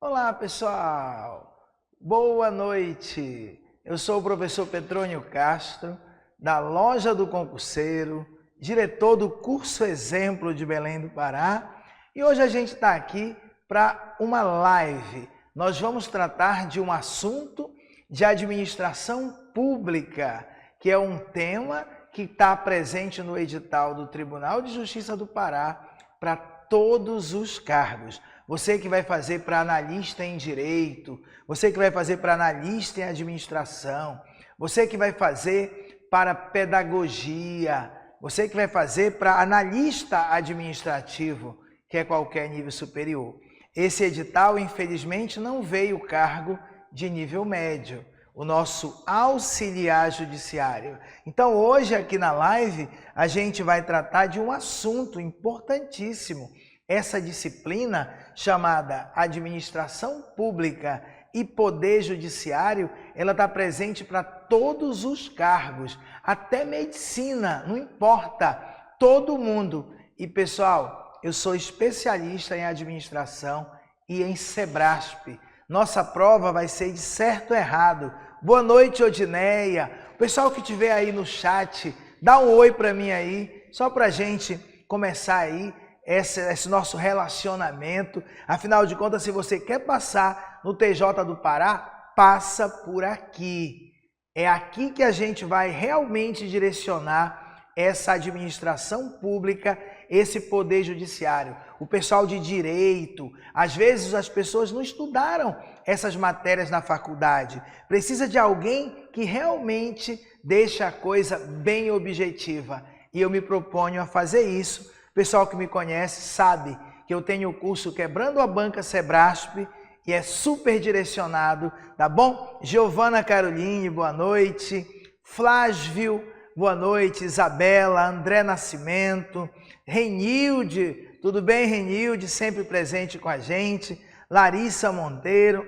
Olá, pessoal! Boa noite! Eu sou o professor Petrônio Castro, da Loja do Concurseiro, diretor do curso Exemplo de Belém do Pará, e hoje a gente está aqui para uma live. Nós vamos tratar de um assunto de administração pública, que é um tema que está presente no edital do Tribunal de Justiça do Pará para todos os cargos. Você que vai fazer para analista em direito, você que vai fazer para analista em administração, você que vai fazer para pedagogia, você que vai fazer para analista administrativo, que é qualquer nível superior. Esse edital, infelizmente, não veio o cargo de nível médio, o nosso auxiliar judiciário. Então, hoje aqui na live, a gente vai tratar de um assunto importantíssimo. Essa disciplina, chamada Administração Pública e Poder Judiciário, ela está presente para todos os cargos, até medicina, não importa, todo mundo. E pessoal, eu sou especialista em administração e em Sebrasp. Nossa prova vai ser de certo ou errado. Boa noite, Odineia. O pessoal que estiver aí no chat, dá um oi para mim aí, só para a gente começar aí esse nosso relacionamento. Afinal de contas, se você quer passar no TJ do Pará, passa por aqui. É aqui que a gente vai realmente direcionar essa administração pública, esse poder judiciário. O pessoal de direito, às vezes as pessoas não estudaram essas matérias na faculdade. Precisa de alguém que realmente deixe a coisa bem objetiva. E eu me proponho a fazer isso. O pessoal que me conhece sabe que eu tenho o curso Quebrando a Banca Sebrasp e é super direcionado, tá bom? Giovana Caroline, boa noite. Flávio, boa noite. Isabela, André Nascimento, Renilde, tudo bem, Renilde? Sempre presente com a gente. Larissa Monteiro.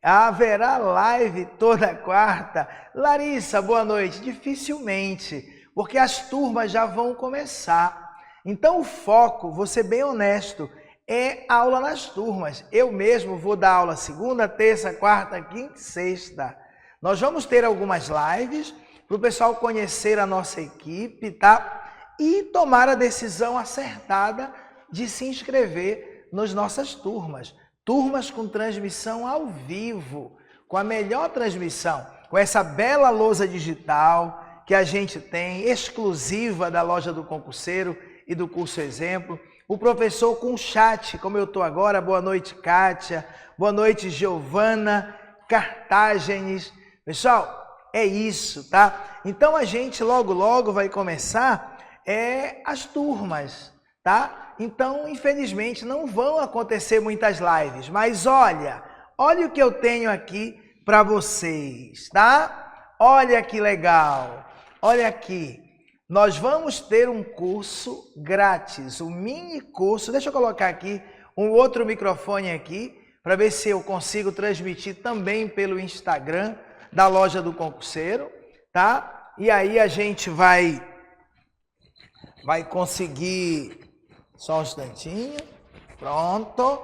Haverá live toda quarta. Larissa, boa noite. Dificilmente, porque as turmas já vão começar. Então o foco, vou ser bem honesto, é aula nas turmas. Eu mesmo vou dar aula segunda, terça, quarta, quinta e sexta. Nós vamos ter algumas lives para o pessoal conhecer a nossa equipe, tá? E tomar a decisão acertada de se inscrever nas nossas turmas. Turmas com transmissão ao vivo, com a melhor transmissão, com essa bela lousa digital que a gente tem, exclusiva da Loja do Concurseiro e do curso Exemplo, o professor com chat, como eu estou agora. Boa noite, Kátia, boa noite, Giovana, Cartágenes. Pessoal, é isso, tá? Então a gente logo vai começar as turmas, tá? Então, infelizmente, não vão acontecer muitas lives, mas olha o que eu tenho aqui para vocês, tá? Olha que legal, olha aqui. Nós vamos ter um curso grátis, um mini curso. Deixa eu colocar aqui um outro microfone aqui, para ver se eu consigo transmitir também pelo Instagram da Loja do Concurseiro, tá? E aí a gente vai conseguir, só um instantinho, pronto,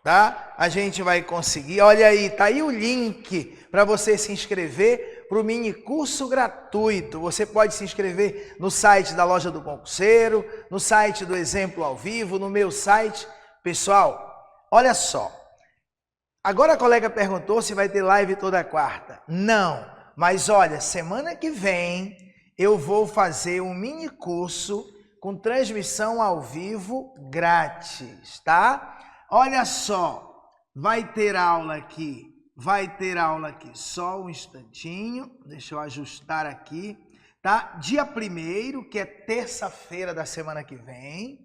tá? A gente vai conseguir, olha aí, tá aí o link para você se inscrever para o mini curso gratuito. Você pode se inscrever no site da Loja do Concurseiro, no site do Exemplo ao Vivo, no meu site. Pessoal, olha só. Agora a colega perguntou se vai ter live toda quarta. Não, mas olha, semana que vem eu vou fazer um mini curso com transmissão ao vivo grátis, tá? Olha só, vai ter aula aqui. Só um instantinho, deixa eu ajustar aqui, tá? Dia 1º, que é terça-feira da semana que vem,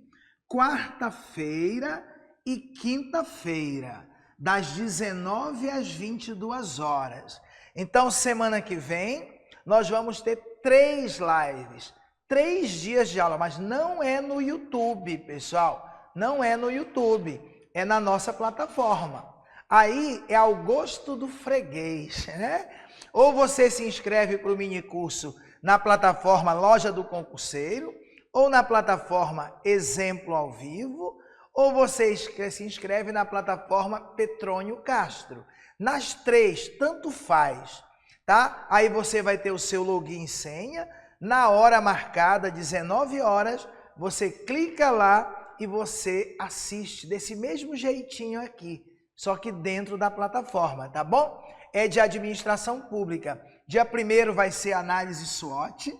quarta-feira e quinta-feira, das 19 às 22 horas. Então, semana que vem, nós vamos ter 3 lives, 3 dias de aula, mas não é no YouTube, pessoal, não é no YouTube, é na nossa plataforma. Aí é ao gosto do freguês, né? Ou você se inscreve para o mini curso na plataforma Loja do Concurseiro, ou na plataforma Exemplo ao Vivo, ou você se inscreve na plataforma Petrônio Castro. Nas 3, tanto faz, tá? Aí você vai ter o seu login e senha, na hora marcada, 19 horas, você clica lá e você assiste desse mesmo jeitinho aqui, só que dentro da plataforma, tá bom? É de administração pública. Dia 1º vai ser análise SWOT,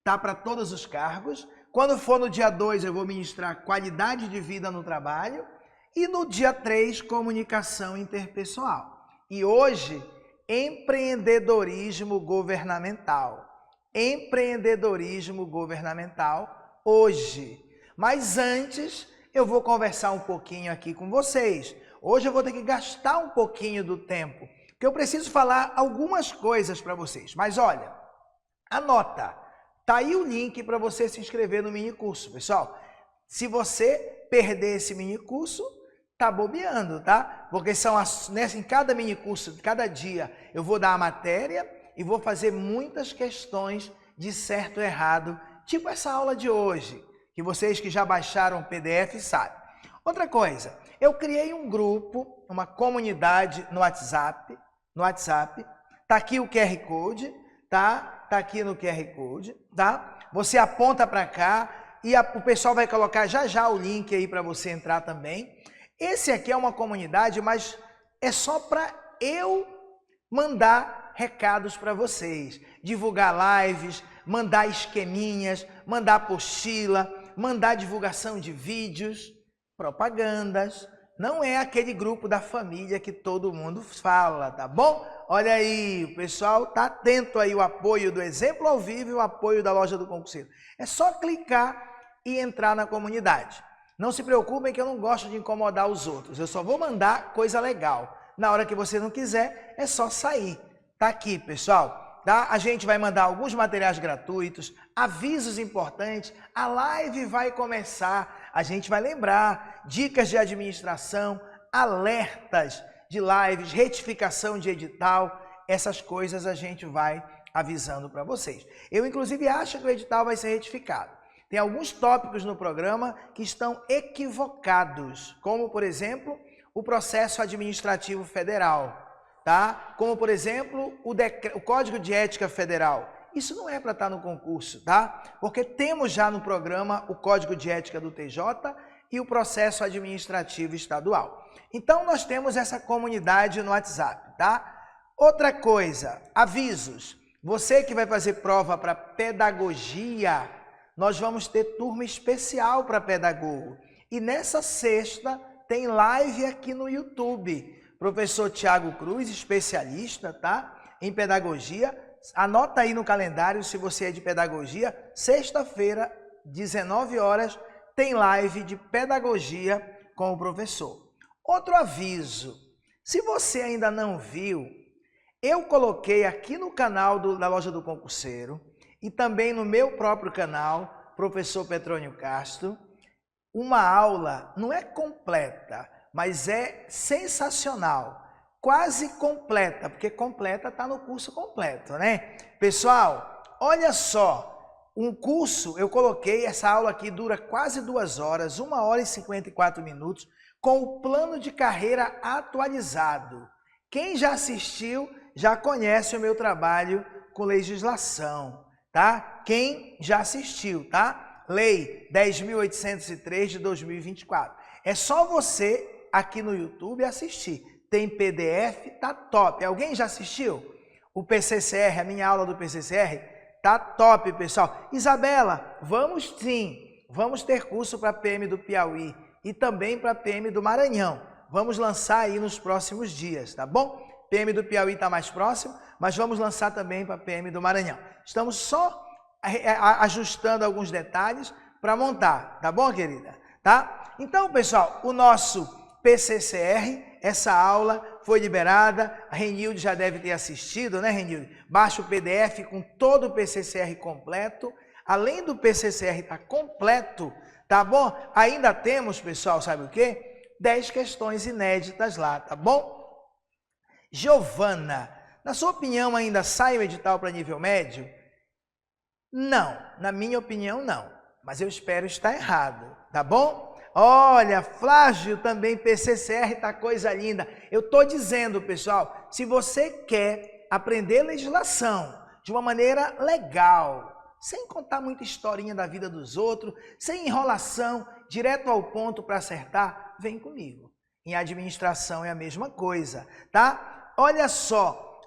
tá? Para todos os cargos. Quando for no dia 2, eu vou ministrar qualidade de vida no trabalho. E no dia 3, comunicação interpessoal. E hoje, empreendedorismo governamental. Empreendedorismo governamental hoje. Mas antes, eu vou conversar um pouquinho aqui com vocês. Hoje eu vou ter que gastar um pouquinho do tempo, porque eu preciso falar algumas coisas para vocês. Mas olha, anota, tá aí o link para você se inscrever no mini curso, pessoal. Se você perder esse mini curso, tá bobeando, tá? Porque são em cada mini curso, cada dia, eu vou dar a matéria e vou fazer muitas questões de certo e errado, tipo essa aula de hoje, que vocês que já baixaram o PDF sabem. Outra coisa, eu criei um grupo, uma comunidade no WhatsApp, tá aqui o QR Code, tá? Tá aqui no QR Code, tá? Você aponta para cá e o pessoal vai colocar já o link aí para você entrar também. Esse aqui é uma comunidade, mas é só para eu mandar recados para vocês, divulgar lives, mandar esqueminhas, mandar apostila, mandar divulgação de vídeos, propagandas. Não é aquele grupo da família que todo mundo fala, tá bom? Olha aí, o pessoal tá atento aí, o apoio do Exemplo ao Vivo e o apoio da Loja do Concurseiro. É só clicar e entrar na comunidade. Não se preocupem que eu não gosto de incomodar os outros, eu só vou mandar coisa legal. Na hora que você não quiser, é só sair. Tá aqui, pessoal, tá? A gente vai mandar alguns materiais gratuitos, avisos importantes, a live vai começar, a gente vai lembrar, dicas de administração, alertas de lives, retificação de edital, essas coisas a gente vai avisando para vocês. Eu, inclusive, acho que o edital vai ser retificado. Tem alguns tópicos no programa que estão equivocados, como, por exemplo, o processo administrativo federal, tá? Como, por exemplo, o Código de Ética Federal. Isso não é para estar no concurso, tá? Porque temos já no programa o Código de Ética do TJ e o processo administrativo estadual. Então, nós temos essa comunidade no WhatsApp, tá? Outra coisa, avisos. Você que vai fazer prova para pedagogia, nós vamos ter turma especial para pedagogo. E nessa sexta tem live aqui no YouTube. Professor Tiago Cruz, especialista, tá? Em pedagogia. Anota aí no calendário se você é de pedagogia. Sexta-feira, 19 horas, tem live de pedagogia com o professor. Outro aviso, se você ainda não viu, eu coloquei aqui no canal da Loja do Concurseiro e também no meu próprio canal, Professor Petrônio Castro, uma aula, não é completa, mas é sensacional, quase completa, porque completa está no curso completo, né? Pessoal, olha só, um curso, eu coloquei, essa aula aqui dura quase 2 horas, 1 hora e 54 minutos, com o plano de carreira atualizado. Quem já assistiu, já conhece o meu trabalho com legislação, tá? Quem já assistiu, tá? Lei 10.803 de 2024. É só você aqui no YouTube assistir. Tem PDF, tá top. Alguém já assistiu? O PCCR, a minha aula do PCCR, tá top, pessoal. Isabela, vamos sim, vamos ter curso para PM do Piauí e também para PM do Maranhão. Vamos lançar aí nos próximos dias, tá bom? PM do Piauí está mais próximo, mas vamos lançar também para PM do Maranhão. Estamos só ajustando alguns detalhes para montar, tá bom, querida? Tá? Então, pessoal, o nosso PCCR, essa aula foi liberada, a Renilde já deve ter assistido, né, Renilde? Baixa o PDF com todo o PCCR completo, além do PCCR estar completo, tá bom? Ainda temos, pessoal, sabe o quê? 10 questões inéditas lá, tá bom? Giovana, na sua opinião ainda sai o edital para nível médio? Não, na minha opinião não, mas eu espero estar errado, tá bom? Olha, Flávio também, PCCR, tá coisa linda. Eu tô dizendo, pessoal, se você quer aprender legislação de uma maneira legal, sem contar muita historinha da vida dos outros, sem enrolação, direto ao ponto para acertar, vem comigo. Em administração é a mesma coisa, tá? Olha só,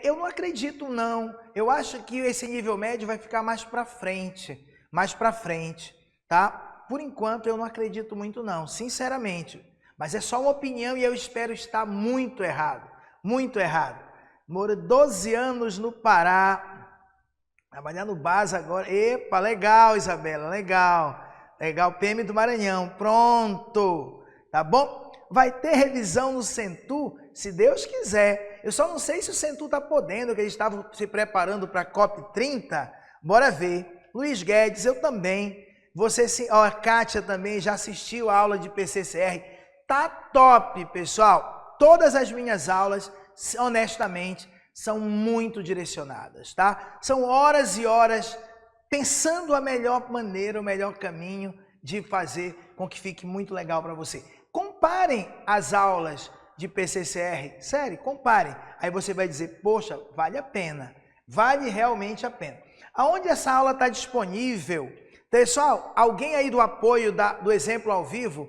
eu não acredito não, eu acho que esse nível médio vai ficar mais para frente, tá? Por enquanto eu não acredito muito não, sinceramente, mas é só uma opinião e eu espero estar muito errado, muito errado. Moro 12 anos no Pará, trabalhando no BASA agora. Epa, legal, Isabela, legal. Legal, PM do Maranhão, pronto. Tá bom? Vai ter revisão no Centu, se Deus quiser. Eu só não sei se o Centu tá podendo, que eles estavam se preparando para a COP30. Bora ver. Luiz Guedes, eu também. Você, a Kátia também já assistiu a aula de PCCR. Tá top, pessoal. Todas as minhas aulas, honestamente, são muito direcionadas, tá? São horas e horas pensando a melhor maneira, o melhor caminho de fazer com que fique muito legal para você. Comparem as aulas de PCCR, sério, comparem. Aí você vai dizer, poxa, vale a pena, vale realmente a pena. Aonde essa aula está disponível? Pessoal, alguém aí do apoio do Exemplo ao Vivo,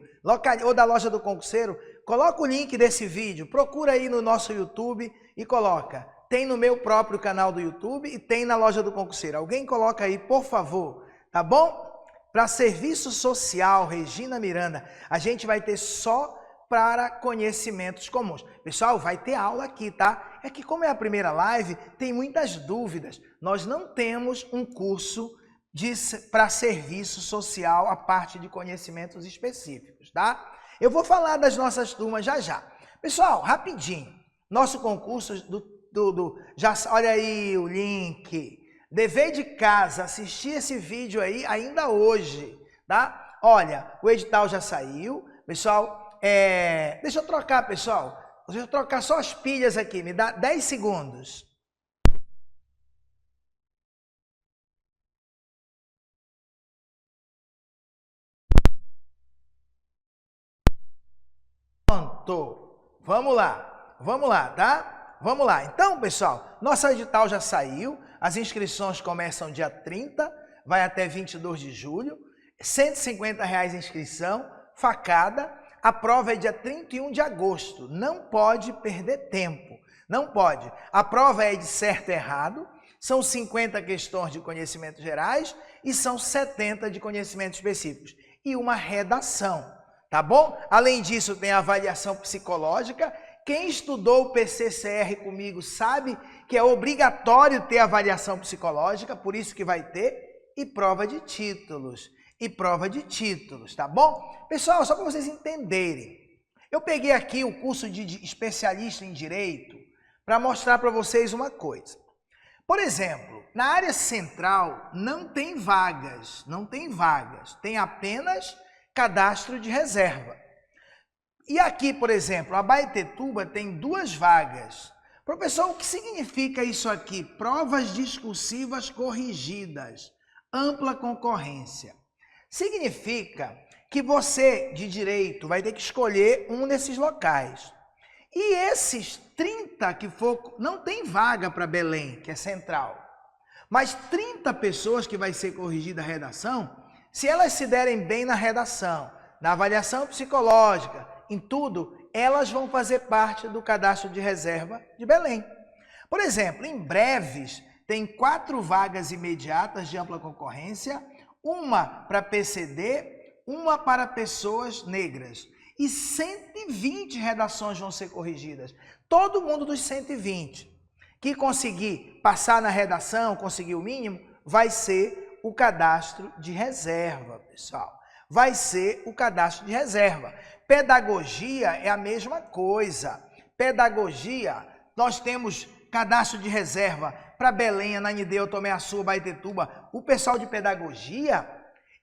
ou da Loja do Concurseiro, coloca o link desse vídeo, procura aí no nosso YouTube e coloca. Tem no meu próprio canal do YouTube e tem na Loja do Concurseiro. Alguém coloca aí, por favor, tá bom? Para serviço social, Regina Miranda, a gente vai ter só para conhecimentos comuns. Pessoal, vai ter aula aqui, tá? É que como é a primeira live, tem muitas dúvidas. Nós não temos um curso para serviço social, a parte de conhecimentos específicos, tá? Eu vou falar das nossas turmas já já. Pessoal, rapidinho, nosso concurso já olha aí o link. Dever de casa, assistir esse vídeo aí ainda hoje, tá? Olha, o edital já saiu, pessoal. Deixa eu trocar, pessoal. Deixa eu trocar só as pilhas aqui, me dá 10 segundos. Pronto. Vamos lá, tá? Vamos lá. Então, pessoal, nosso edital já saiu. As inscrições começam dia 30, vai até 22 de julho. R$ 150 a inscrição, facada. A prova é dia 31 de agosto. Não pode perder tempo. Não pode. A prova é de certo e errado. São 50 questões de conhecimentos gerais e são 70 de conhecimentos específicos. E uma redação, tá bom? Além disso, tem a avaliação psicológica. Quem estudou o PCCR comigo sabe que é obrigatório ter avaliação psicológica, por isso que vai ter, e prova de títulos. Tá bom? Pessoal, só para vocês entenderem, eu peguei aqui o curso de especialista em Direito para mostrar para vocês uma coisa. Por exemplo, na área central não tem vagas, tem apenas cadastro de reserva. E aqui, por exemplo, a Abaetetuba tem 2 vagas. Professor, o que significa isso aqui? Provas discursivas corrigidas, ampla concorrência. Significa que você, de direito, vai ter que escolher um desses locais. E esses 30 que for, não tem vaga para Belém, que é central. Mas 30 pessoas que vai ser corrigida a redação, se elas se derem bem na redação, na avaliação psicológica, em tudo, elas vão fazer parte do cadastro de reserva de Belém. Por exemplo, em Breves, tem 4 vagas imediatas de ampla concorrência, uma para PCD, uma para pessoas negras. E 120 redações vão ser corrigidas. Todo mundo dos 120 que conseguir passar na redação, conseguir o mínimo, vai ser o cadastro de reserva, pessoal. Vai ser o cadastro de reserva. Pedagogia é a mesma coisa. Pedagogia, nós temos cadastro de reserva para Belém, Ananindeua, Tomé Açu, Abaetetuba. O pessoal de pedagogia,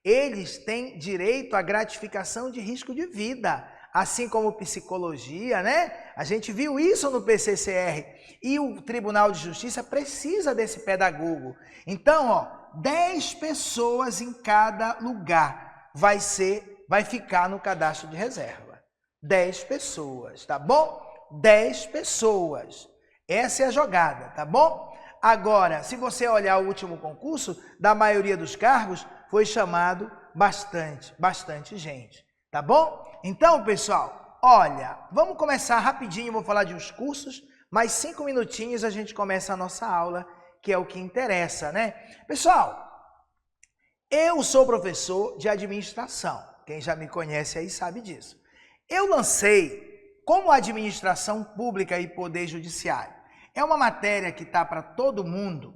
eles têm direito à gratificação de risco de vida, assim como psicologia, né? A gente viu isso no PCCR e o Tribunal de Justiça precisa desse pedagogo. Então, 10 pessoas em cada lugar vai ser vai ficar no cadastro de reserva. 10 pessoas, tá bom? 10 pessoas. Essa é a jogada, tá bom? Agora, se você olhar o último concurso, da maioria dos cargos, foi chamado bastante gente, tá bom? Então, pessoal, olha, vamos começar rapidinho, vou falar de uns cursos, mais 5 minutinhos a gente começa a nossa aula, que é o que interessa, né? Pessoal, eu sou professor de administração, quem já me conhece aí sabe disso. Eu lancei como administração pública e poder judiciário. É uma matéria que está para todo mundo.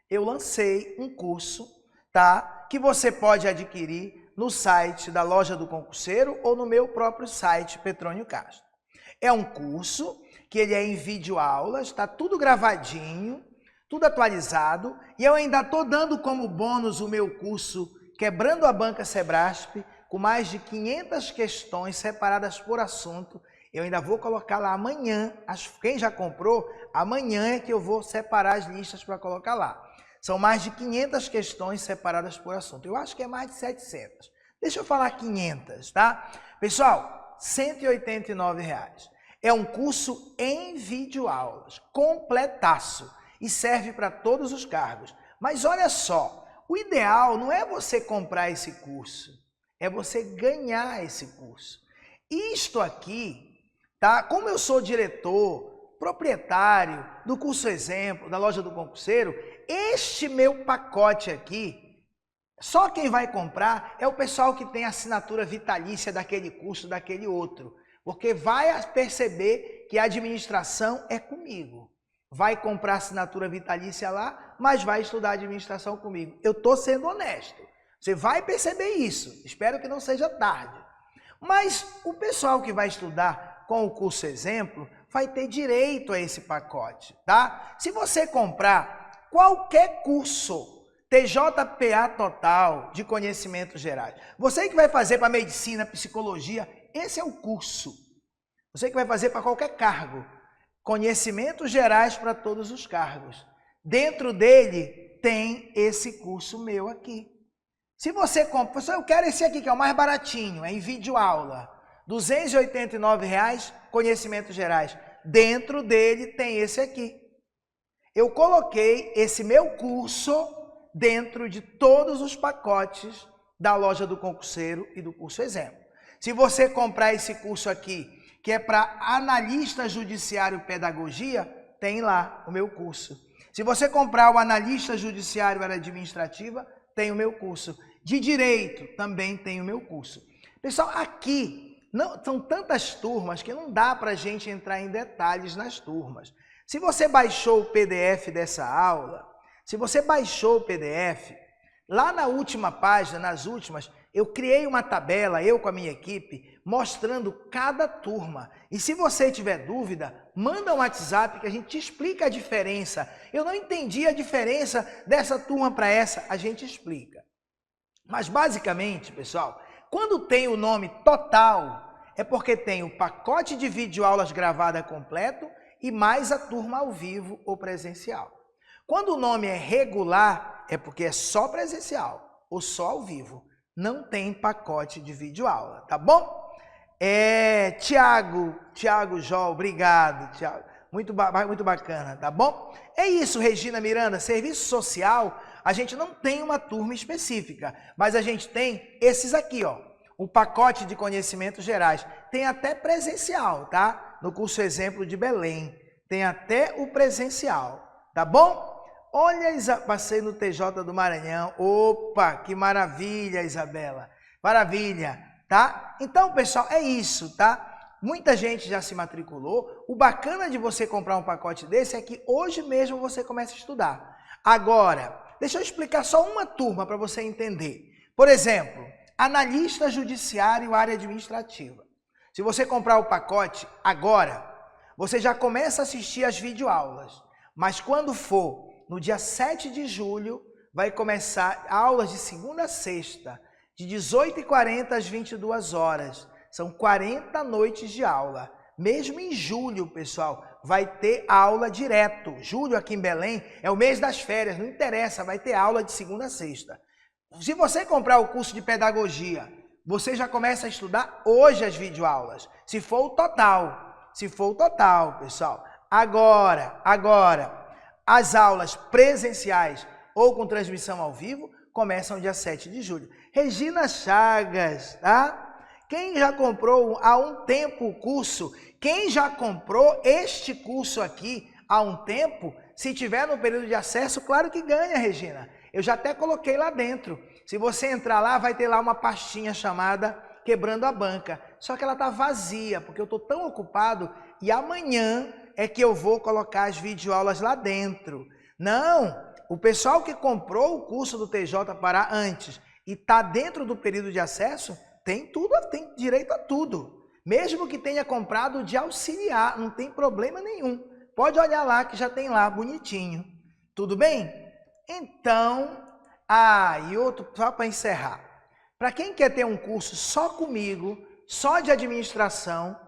Eu lancei um curso, tá? Que você pode adquirir no site da Loja do Concurseiro ou no meu próprio site, Petrônio Castro. É um curso que ele é em videoaulas, está tudo gravadinho, tudo atualizado, e eu ainda estou dando como bônus o meu curso Quebrando a Banca Sebrasp, com mais de 500 questões separadas por assunto. Eu ainda vou colocar lá amanhã, quem já comprou, amanhã é que eu vou separar as listas para colocar lá. São mais de 500 questões separadas por assunto. Eu acho que é mais de 700. Deixa eu falar 500, tá? Pessoal, R$ 189,00. É um curso em videoaulas, completaço, e serve para todos os cargos. Mas olha só, o ideal não é você comprar esse curso, é você ganhar esse curso. Isto aqui, tá? Como eu sou diretor, proprietário do Curso Exemplo, da Loja do Concurseiro, este meu pacote aqui, só quem vai comprar é o pessoal que tem assinatura vitalícia daquele curso, daquele outro. Porque vai perceber que a administração é comigo. Vai comprar assinatura vitalícia lá, mas vai estudar administração comigo. Eu estou sendo honesto. Você vai perceber isso. Espero que não seja tarde. Mas o pessoal que vai estudar com o Curso Exemplo vai ter direito a esse pacote, tá? Se você comprar qualquer curso, TJPA total, de conhecimentos gerais, você que vai fazer para medicina, psicologia, esse é o curso. Você que vai fazer para qualquer cargo, conhecimentos gerais para todos os cargos. Dentro dele tem esse curso meu aqui. Se você compra, eu quero esse aqui que é o mais baratinho, é em videoaula, R$ 289,00, conhecimentos gerais. Dentro dele tem esse aqui. Eu coloquei esse meu curso dentro de todos os pacotes da Loja do Concurseiro e do Curso Exemplo. Se você comprar esse curso aqui, que é para analista judiciário pedagogia, tem lá o meu curso. Se você comprar o analista judiciário área administrativa, tem o meu curso. De direito, também tem o meu curso. Pessoal, aqui são tantas turmas que não dá para a gente entrar em detalhes nas turmas. Se você baixou o PDF dessa aula, lá na última página, nas últimas, eu criei uma tabela, eu com a minha equipe, mostrando cada turma. E se você tiver dúvida, manda um WhatsApp que a gente te explica a diferença. Eu não entendi a diferença dessa turma para essa, a gente explica. Mas basicamente, pessoal, quando tem o nome total, é porque tem o pacote de videoaulas gravada completo e mais a turma ao vivo ou presencial. Quando o nome é regular, é porque é só presencial ou só ao vivo. Não tem pacote de videoaula, tá bom? Tiago Jó, obrigado, Tiago. Muito bacana, tá bom? É isso, Regina Miranda, serviço social, a gente não tem uma turma específica, mas a gente tem esses aqui, ó, o pacote de conhecimentos gerais. Tem até presencial, tá? No Curso Exemplo de Belém, tem até o presencial, tá bom? Olha, passei no TJ do Maranhão. Opa, que maravilha, Isabela. Maravilha, tá? Então, pessoal, é isso, tá? Muita gente já se matriculou. O bacana de você comprar um pacote desse é que hoje mesmo você começa a estudar. Agora, deixa eu explicar só uma turma para você entender. Por exemplo, analista judiciário área administrativa. Se você comprar o pacote agora, você já começa a assistir as videoaulas. Mas quando for no dia 7 de julho, vai começar aulas de segunda a sexta, de 18h40 às 22 horas. São 40 noites de aula. Mesmo em julho, pessoal, vai ter aula direto. Julho aqui em Belém é o mês das férias, não interessa, vai ter aula de segunda a sexta. Se você comprar o curso de pedagogia, você já começa a estudar hoje as videoaulas, se for o total. Se for o total, pessoal. Agora, as aulas presenciais ou com transmissão ao vivo começam dia 7 de julho. Regina Chagas, tá? Quem já comprou há um tempo o curso, quem já comprou este curso aqui há um tempo, se tiver no período de acesso, claro que ganha, Regina. Eu já até coloquei lá dentro. Se você entrar lá, vai ter lá uma pastinha chamada Quebrando a Banca. Só que ela tá vazia, porque eu estou tão ocupado e amanhã é que eu vou colocar as videoaulas lá dentro. Não, o pessoal que comprou o curso do TJ Pará antes e está dentro do período de acesso, tem tudo, tem direito a tudo. Mesmo que tenha comprado de auxiliar, não tem problema nenhum. Pode olhar lá que já tem lá bonitinho. Tudo bem? Então, e outro, só para encerrar. Para quem quer ter um curso só comigo, só de administração,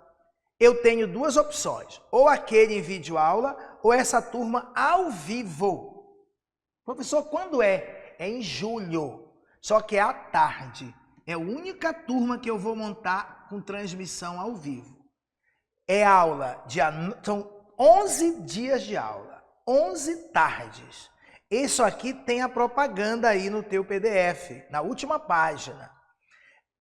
eu tenho duas opções. Ou aquele em videoaula, ou essa turma ao vivo. Professor, quando é? É em julho. Só que é à tarde. É a única turma que eu vou montar com transmissão ao vivo. É aula, são 11 dias de aula, 11 tardes. Isso aqui tem a propaganda aí no teu PDF, na última página.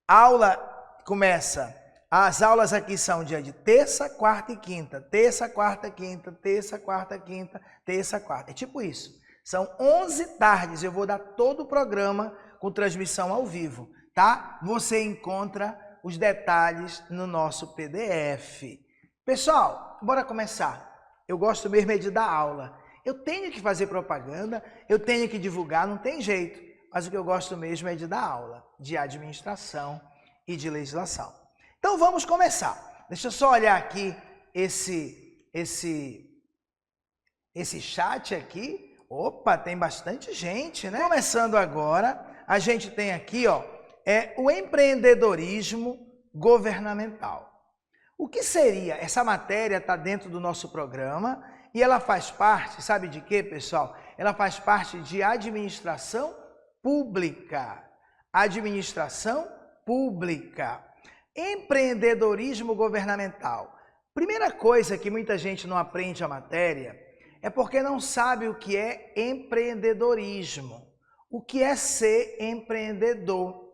Aula começa, as aulas aqui são dia de terça, quarta e quinta. Terça, quarta, quinta, terça, quarta, quinta, terça, quarta. É tipo isso. São 11 tardes, eu vou dar todo o programa com transmissão ao vivo, tá? Você encontra os detalhes no nosso PDF. Pessoal, bora começar. Eu gosto mesmo é de dar aula. Eu tenho que fazer propaganda, eu tenho que divulgar, não tem jeito. Mas o que eu gosto mesmo é de dar aula, de administração e de legislação. Então vamos começar. Deixa eu só olhar aqui esse chat aqui. Opa, tem bastante gente, né? Começando agora, a gente tem aqui, ó, o empreendedorismo governamental. O que seria? Essa matéria está dentro do nosso programa e ela faz parte, sabe de quê, pessoal? Ela faz parte de administração pública. Administração pública. Empreendedorismo governamental. Primeira coisa que muita gente não aprende a matéria é porque não sabe o que é empreendedorismo. O que é ser empreendedor?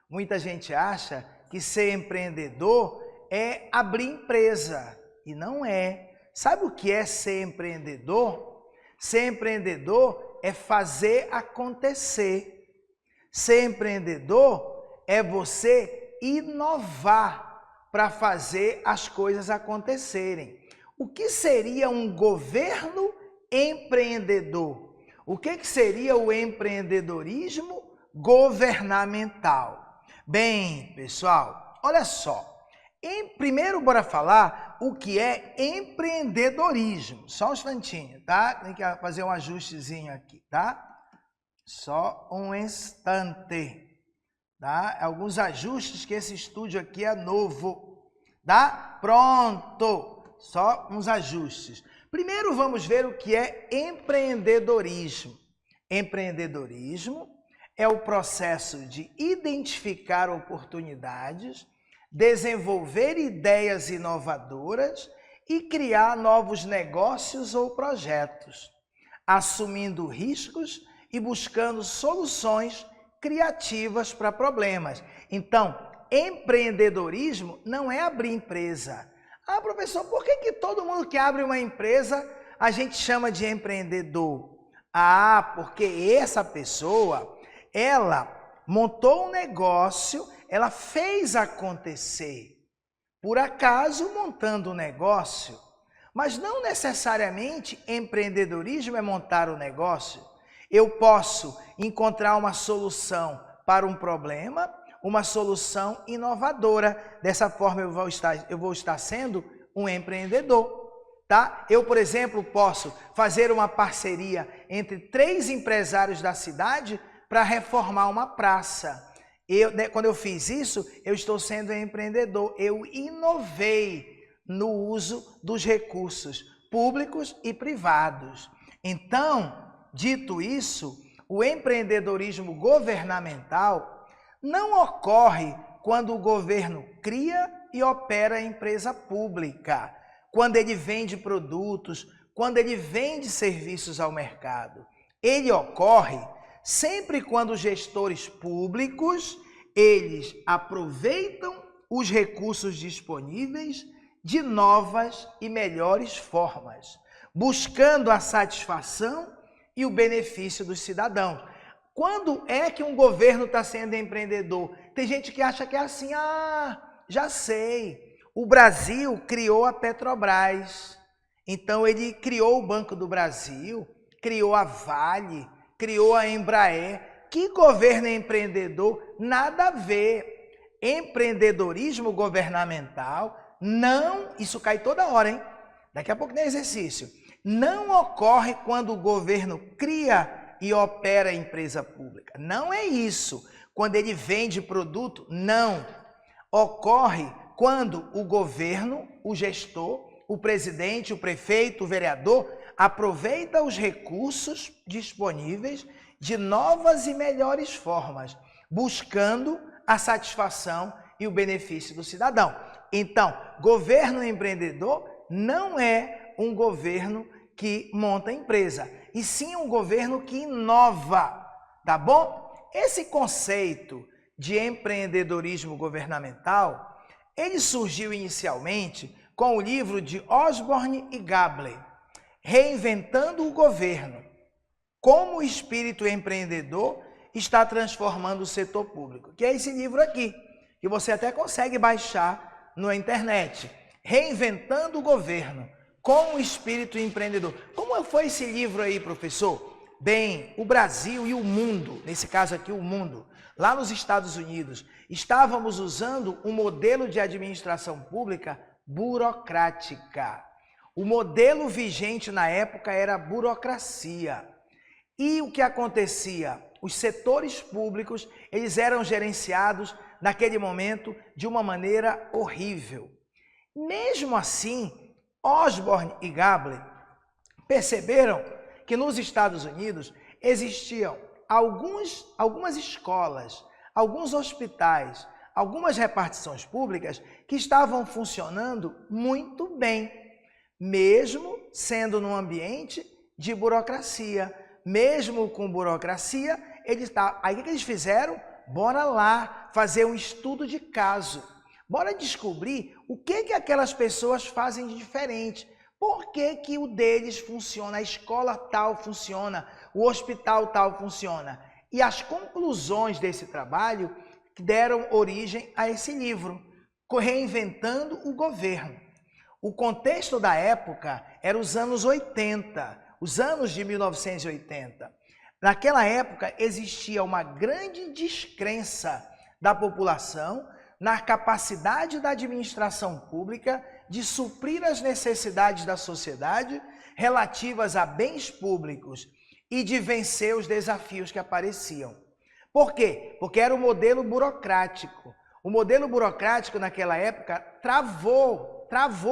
Muita gente acha que ser empreendedor é abrir empresa, e não é. Sabe o que é ser empreendedor? Ser empreendedor é fazer acontecer. Ser empreendedor é você inovar para fazer as coisas acontecerem. O que seria um governo empreendedor? O que seria o empreendedorismo governamental? Bem, pessoal, olha só. Primeiro, bora falar o que é empreendedorismo. Só um instantinho, tá? Tem que fazer um ajustezinho aqui, tá? Só um instante, tá? Alguns ajustes que esse estúdio aqui é novo, tá? Pronto! Só uns ajustes. Primeiro vamos ver o que é empreendedorismo. Empreendedorismo é o processo de identificar oportunidades, desenvolver ideias inovadoras e criar novos negócios ou projetos, assumindo riscos e buscando soluções criativas para problemas. Então, empreendedorismo não é abrir empresa. Ah, professor, por que todo mundo que abre uma empresa a gente chama de empreendedor? Ah, porque essa pessoa, ela montou um negócio, ela fez acontecer. Por acaso, montando um negócio. Mas não necessariamente empreendedorismo é montar um negócio. Eu posso encontrar uma solução para um problema, uma solução inovadora. Dessa forma eu vou estar sendo um empreendedor, tá? Eu, por exemplo, posso fazer uma parceria entre 3 empresários da cidade para reformar uma praça. Quando eu fiz isso, eu estou sendo empreendedor. Eu inovei no uso dos recursos públicos e privados. Então, dito isso, o empreendedorismo governamental não ocorre quando o governo cria e opera a empresa pública, quando ele vende produtos, quando ele vende serviços ao mercado. Ele ocorre sempre quando os gestores públicos, eles aproveitam os recursos disponíveis de novas e melhores formas, buscando a satisfação e o benefício dos cidadãos. Quando é que um governo está sendo empreendedor? Tem gente que acha que é assim, já sei, o Brasil criou a Petrobras, então ele criou o Banco do Brasil, criou a Vale, criou a Embraer. Que governo é empreendedor? Nada a ver. Empreendedorismo governamental não, isso cai toda hora, hein? Daqui a pouco tem exercício. Não ocorre quando o governo cria e opera a empresa pública. Não é isso. Quando ele vende produto, não. Ocorre quando o governo, o gestor, o presidente, o prefeito, o vereador, aproveita os recursos disponíveis de novas e melhores formas, buscando a satisfação e o benefício do cidadão. Então, governo empreendedor não é um governo que monta empresa, e sim um governo que inova, tá bom? Esse conceito de empreendedorismo governamental, ele surgiu inicialmente com o livro de Osborne e Gable, Reinventando o Governo, como o espírito empreendedor está transformando o setor público, que é esse livro aqui, que você até consegue baixar na internet. Reinventando o Governo, com o espírito empreendedor. Como foi esse livro aí, professor? Bem, o Brasil e o mundo, nesse caso aqui o mundo, lá nos Estados Unidos, estávamos usando um modelo de administração pública burocrática. O modelo vigente na época era a burocracia. E o que acontecia? Os setores públicos, eles eram gerenciados naquele momento de uma maneira horrível. Mesmo assim, Osborne e Gable perceberam que nos Estados Unidos existiam algumas escolas, alguns hospitais, algumas repartições públicas que estavam funcionando muito bem, mesmo sendo num ambiente de burocracia. Mesmo com burocracia, aí o que eles fizeram? Bora lá fazer um estudo de caso. Bora descobrir o que aquelas pessoas fazem de diferente. Por que o deles funciona, a escola tal funciona, o hospital tal funciona. E as conclusões desse trabalho deram origem a esse livro, Reinventando o Governo. O contexto da época era os anos 80, os anos de 1980. Naquela época existia uma grande descrença da população na capacidade da administração pública de suprir as necessidades da sociedade relativas a bens públicos e de vencer os desafios que apareciam. Por quê? Porque era o modelo burocrático. O modelo burocrático naquela época travou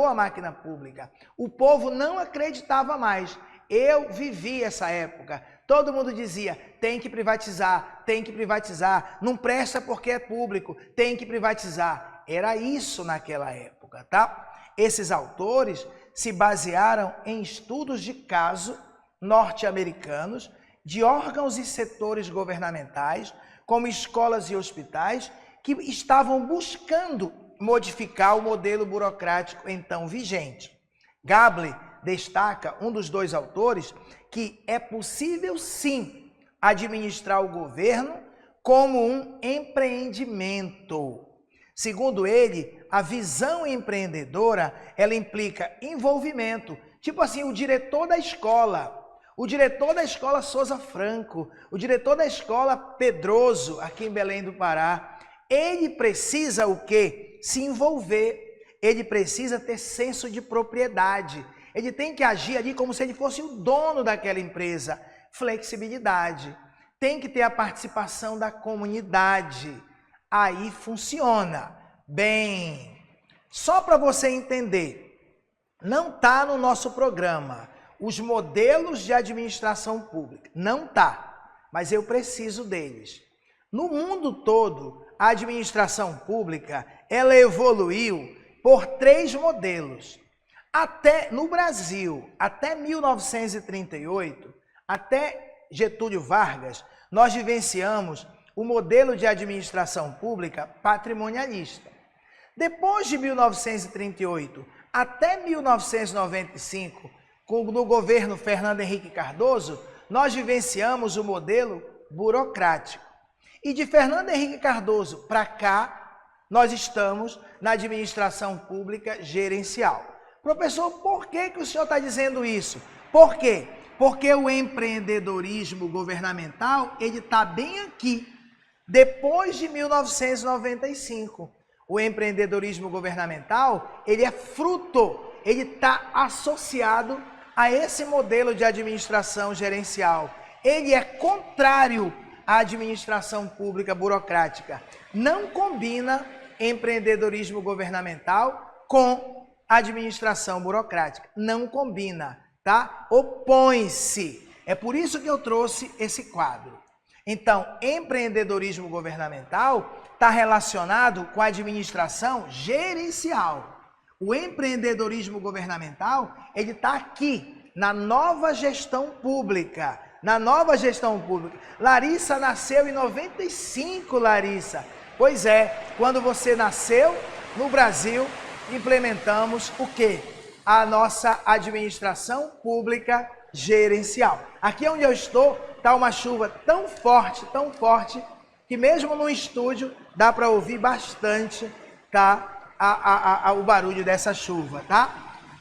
a máquina pública. O povo não acreditava mais. Eu vivi essa época. Todo mundo dizia, tem que privatizar, não presta porque é público, tem que privatizar. Era isso naquela época, tá? Esses autores se basearam em estudos de caso norte-americanos de órgãos e setores governamentais, como escolas e hospitais, que estavam buscando modificar o modelo burocrático então vigente. Gable destaca, um dos dois autores, que é possível sim administrar o governo como um empreendimento. Segundo ele, a visão empreendedora, ela implica envolvimento. Tipo assim, o diretor da escola Souza Franco, o diretor da escola Pedroso, aqui em Belém do Pará, ele precisa o quê? Se envolver, ele precisa ter senso de propriedade, ele tem que agir ali como se ele fosse o dono daquela empresa. Flexibilidade, tem que ter a participação da comunidade, aí funciona. Bem, só para você entender, não está no nosso programa os modelos de administração pública, não está, mas eu preciso deles. No mundo todo, a administração pública, ela evoluiu por 3 modelos. No Brasil, até 1938, até Getúlio Vargas, nós vivenciamos o modelo de administração pública patrimonialista. Depois de 1938 até 1995, no governo Fernando Henrique Cardoso, nós vivenciamos o modelo burocrático. E de Fernando Henrique Cardoso para cá, nós estamos na administração pública gerencial. Professor, por que o senhor está dizendo isso? Por quê? Porque o empreendedorismo governamental, ele está bem aqui, depois de 1995. O empreendedorismo governamental, ele é fruto, ele está associado a esse modelo de administração gerencial. Ele é contrário à administração pública burocrática. Não combina empreendedorismo governamental com administração burocrática. Não combina, tá? Opõe-se. É por isso que eu trouxe esse quadro. Então, empreendedorismo governamental está relacionado com a administração gerencial. O empreendedorismo governamental, ele está aqui, na nova gestão pública. Na nova gestão pública. Larissa nasceu em 95, Larissa. Pois é, quando você nasceu, no Brasil, implementamos o quê? A nossa administração pública gerencial. Aqui onde eu estou, está uma chuva tão forte, que mesmo no estúdio dá para ouvir bastante, tá? O barulho dessa chuva, tá?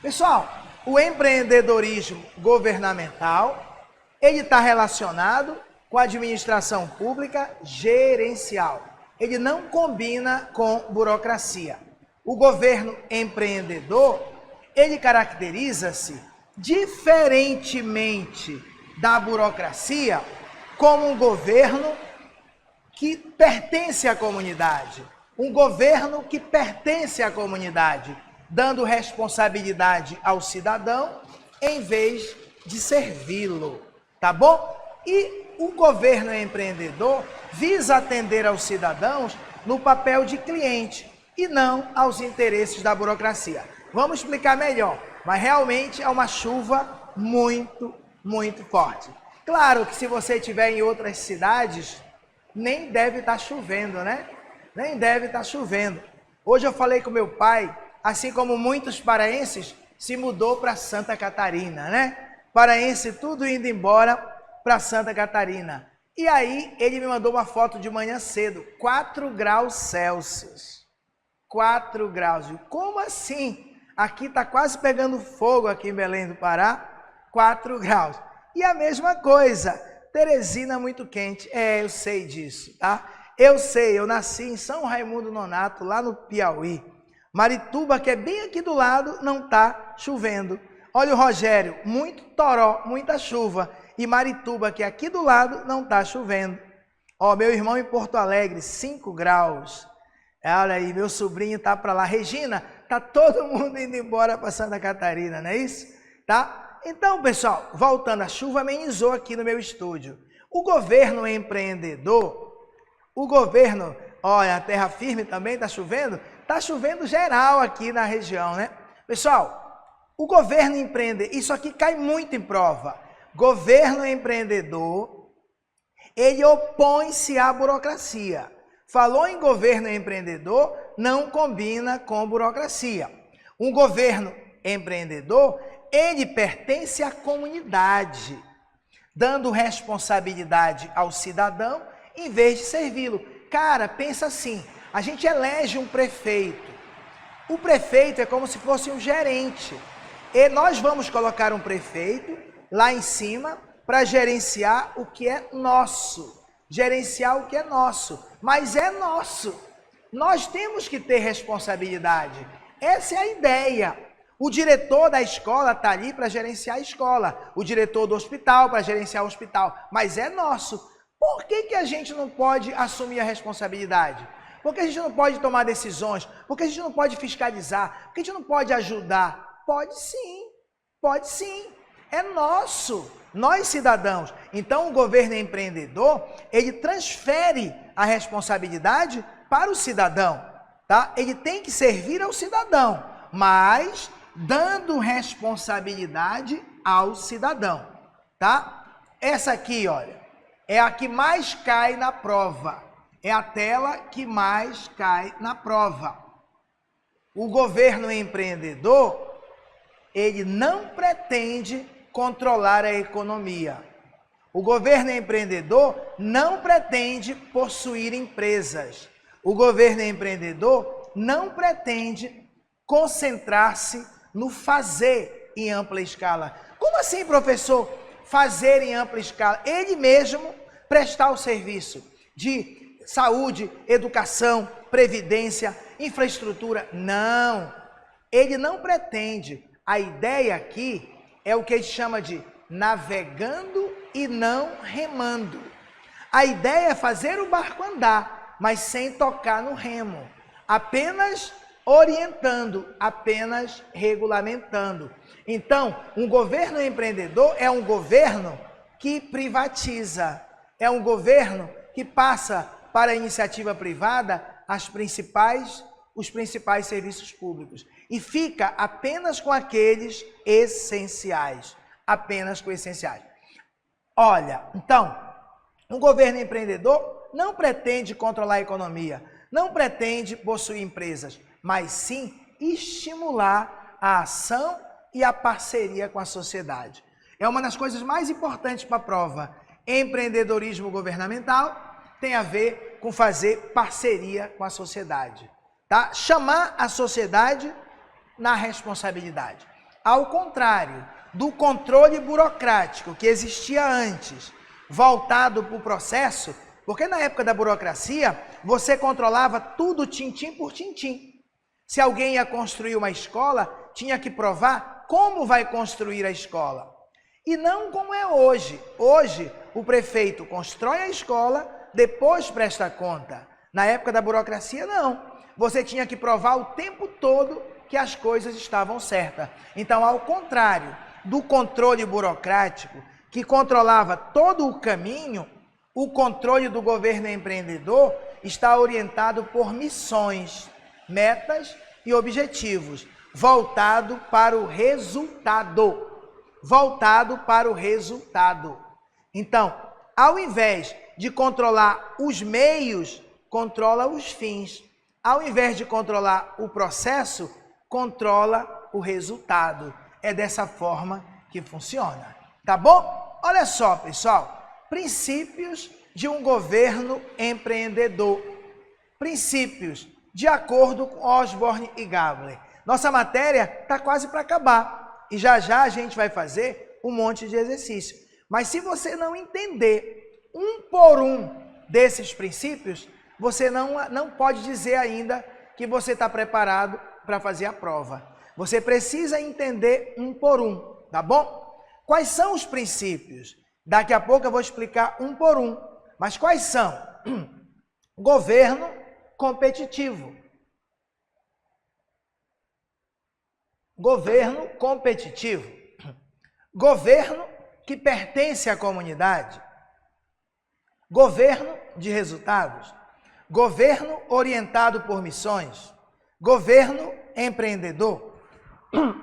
Pessoal, o empreendedorismo governamental, ele está relacionado com a administração pública gerencial. Ele não combina com burocracia. O governo empreendedor, ele caracteriza-se diferentemente da burocracia como um governo que pertence à comunidade. Um governo que pertence à comunidade, dando responsabilidade ao cidadão em vez de servi-lo, tá bom? E o governo empreendedor visa atender aos cidadãos no papel de cliente e não aos interesses da burocracia. Vamos explicar melhor, mas realmente é uma chuva muito forte. Claro que se você estiver em outras cidades, nem deve estar chovendo, né? Nem deve estar chovendo. Hoje eu falei com meu pai, assim como muitos paraenses, se mudou para Santa Catarina, né? Paraense tudo indo embora para Santa Catarina. E aí ele me mandou uma foto de manhã cedo, 4 graus Celsius. 4 graus. Como assim? Aqui está quase pegando fogo aqui em Belém do Pará. 4 graus. E a mesma coisa, Teresina muito quente. É, eu sei disso, tá? Eu sei, eu nasci em São Raimundo Nonato, lá no Piauí. Marituba, que é bem aqui do lado, não está chovendo. Olha o Rogério, muito toró, muita chuva. E Marituba, que é aqui do lado, não está chovendo. Ó, meu irmão em Porto Alegre, 5 graus. Olha aí, meu sobrinho está para lá. Regina, tá todo mundo indo embora para Santa Catarina, não é isso? Tá? Então, pessoal, voltando, a chuva amenizou aqui no meu estúdio. O governo empreendedor, olha, a terra firme também está chovendo geral aqui na região, né? Pessoal, o governo empreendedor, isso aqui cai muito em prova. Governo empreendedor, ele opõe-se à burocracia. Falou em governo empreendedor, não combina com burocracia. Um governo empreendedor, ele pertence à comunidade, dando responsabilidade ao cidadão em vez de servi-lo. Cara, pensa assim, a gente elege um prefeito. O prefeito é como se fosse um gerente. E nós vamos colocar um prefeito lá em cima para gerenciar o que é nosso. Gerenciar o que é nosso. Mas é nosso. Nós temos que ter responsabilidade. Essa é a ideia. O diretor da escola está ali para gerenciar a escola. O diretor do hospital para gerenciar o hospital. Mas é nosso. Por que a gente não pode assumir a responsabilidade? Por que a gente não pode tomar decisões? Por que a gente não pode fiscalizar? Por que a gente não pode ajudar? Pode sim, pode sim. É nosso, nós cidadãos. Então o governo empreendedor, ele transfere a responsabilidade para o cidadão, tá? Ele tem que servir ao cidadão, mas dando responsabilidade ao cidadão, tá? Essa aqui, olha, é a que mais cai na prova. É a tela que mais cai na prova. O governo empreendedor, ele não pretende controlar a economia. O governo empreendedor não pretende possuir empresas. O governo empreendedor não pretende concentrar-se no fazer em ampla escala. Como assim, professor? Fazer em ampla escala. Ele mesmo prestar o serviço de saúde, educação, previdência, infraestrutura. Não, ele não pretende. A ideia aqui é o que ele chama de navegando e não remando. A ideia é fazer o barco andar, mas sem tocar no remo. Apenas orientando, apenas regulamentando. Então, um governo empreendedor é um governo que privatiza, é um governo que passa para a iniciativa privada os principais serviços públicos e fica apenas com aqueles essenciais, apenas com essenciais. Olha, então, um governo empreendedor não pretende controlar a economia, não pretende possuir empresas, mas sim estimular a ação e a parceria com a sociedade. É uma das coisas mais importantes para a prova. Empreendedorismo governamental tem a ver com fazer parceria com a sociedade, tá? Chamar a sociedade na responsabilidade. Ao contrário do controle burocrático que existia antes, voltado para o processo, porque na época da burocracia, você controlava tudo tintim por tintim. Se alguém ia construir uma escola, tinha que provar como vai construir a escola. E não como é hoje. Hoje, o prefeito constrói a escola, depois presta conta. Na época da burocracia, não. Você tinha que provar o tempo todo que as coisas estavam certas. Então, ao contrário do controle burocrático, que controlava todo o caminho, o controle do governo empreendedor está orientado por missões, metas e objetivos, voltado para o resultado. Voltado para o resultado. Então, ao invés de controlar os meios, controla os fins. Ao invés de controlar o processo, controla o resultado. É dessa forma que funciona. Tá bom? Olha só, pessoal. Princípios de um governo empreendedor. Princípios de acordo com Osborne e Gabler. Nossa matéria está quase para acabar. E já já a gente vai fazer um monte de exercício. Mas se você não entender um por um desses princípios, você não pode dizer ainda que você está preparado para fazer a prova. Você precisa entender um por um, tá bom? Quais são os princípios? Daqui a pouco eu vou explicar um por um. Mas quais são? Governo competitivo. Governo competitivo. Governo que pertence à comunidade. Governo de resultados. Governo orientado por missões. Governo empreendedor.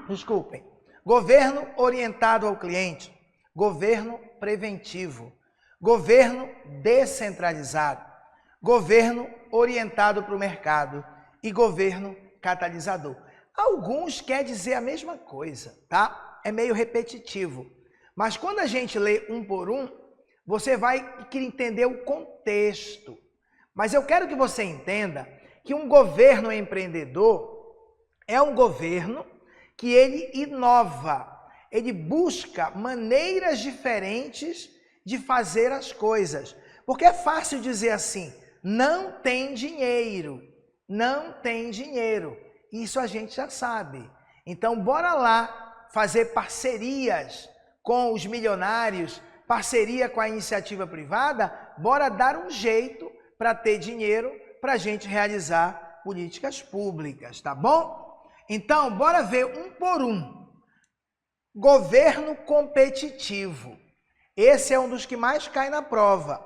Desculpem. Governo orientado ao cliente. Governo preventivo. Governo descentralizado. Governo orientado para o mercado. E governo catalisador. Alguns quer dizer a mesma coisa, tá? É meio repetitivo. Mas quando a gente lê um por um, você vai querer entender o contexto. Mas eu quero que você entenda que um governo empreendedor é um governo que ele inova, ele busca maneiras diferentes de fazer as coisas. Porque é fácil dizer assim, não tem dinheiro, não tem dinheiro. Isso a gente já sabe. Então, bora lá fazer parcerias com os milionários, parceria com a iniciativa privada, bora dar um jeito para ter dinheiro para a gente realizar políticas públicas, tá bom? Então, bora ver um por um. Governo competitivo. Esse é um dos que mais cai na prova.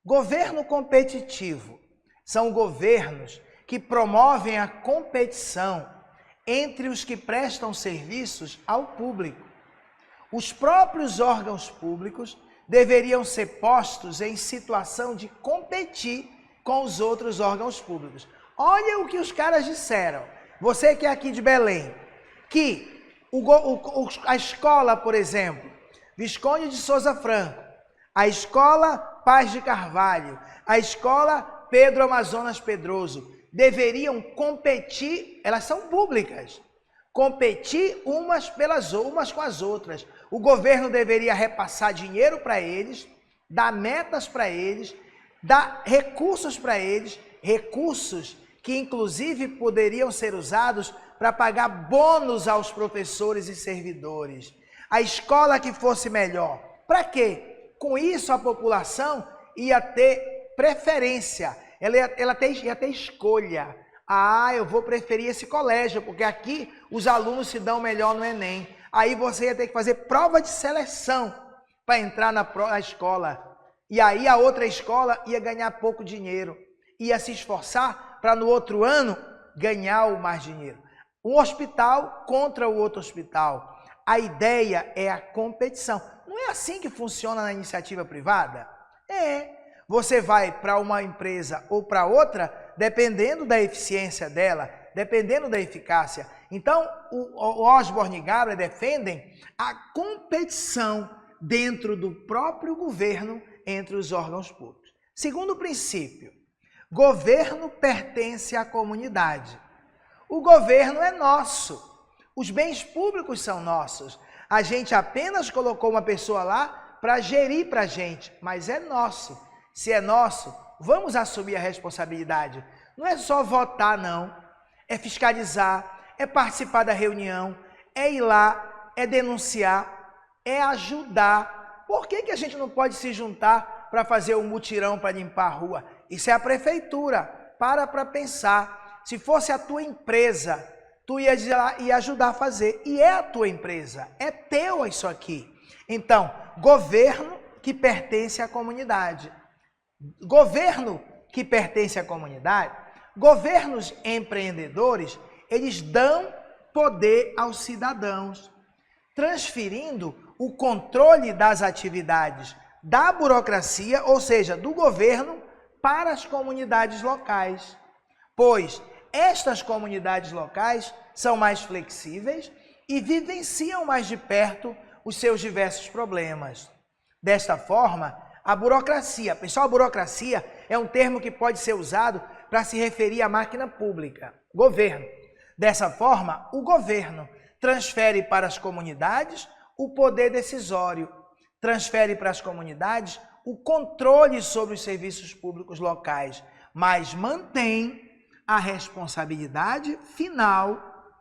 Governo competitivo são governos que promovem a competição entre os que prestam serviços ao público. Os próprios órgãos públicos deveriam ser postos em situação de competir com os outros órgãos públicos. Olha o que os caras disseram. Você que é aqui de Belém, que a escola, por exemplo, Visconde de Souza Franco, a escola Paz de Carvalho, a escola Pedro Amazonas Pedroso, deveriam competir, elas são públicas, competir umas com as outras. O governo deveria repassar dinheiro para eles, dar metas para eles, dar recursos para eles, recursos que inclusive poderiam ser usados para pagar bônus aos professores e servidores. A escola que fosse melhor. Para quê? Com isso a população ia ter preferência, ela ia ter escolha. Ah, eu vou preferir esse colégio, porque aqui os alunos se dão melhor no Enem. Aí você ia ter que fazer prova de seleção para entrar na escola. E aí a outra escola ia ganhar pouco dinheiro. Ia se esforçar para no outro ano ganhar o mais dinheiro. Um hospital contra o outro hospital. A ideia é a competição. Não é assim que funciona na iniciativa privada? É. Você vai para uma empresa ou para outra, dependendo da eficiência dela, dependendo da eficácia. Então, o Osborne e Gabler defendem a competição dentro do próprio governo entre os órgãos públicos. Segundo princípio, governo pertence à comunidade. O governo é nosso. Os bens públicos são nossos. A gente apenas colocou uma pessoa lá para gerir para a gente, mas é nosso. Se é nosso, vamos assumir a responsabilidade. Não é só votar, não. É fiscalizar, é participar da reunião, é ir lá, é denunciar, é ajudar. Por que a gente não pode se juntar para fazer um mutirão para limpar a rua? Isso é a prefeitura. Para pensar. Se fosse a tua empresa, tu ia ajudar a fazer. E é a tua empresa. É teu isso aqui. Então, governo que pertence à comunidade. Governo que pertence à comunidade, governos empreendedores, eles dão poder aos cidadãos, transferindo o controle das atividades da burocracia, ou seja, do governo, para as comunidades locais. Pois estas comunidades locais são mais flexíveis e vivenciam mais de perto os seus diversos problemas. Desta forma, a burocracia, pessoal, a burocracia é um termo que pode ser usado para se referir à máquina pública, governo. Dessa forma, o governo transfere para as comunidades o poder decisório, transfere para as comunidades o controle sobre os serviços públicos locais, mas mantém a responsabilidade final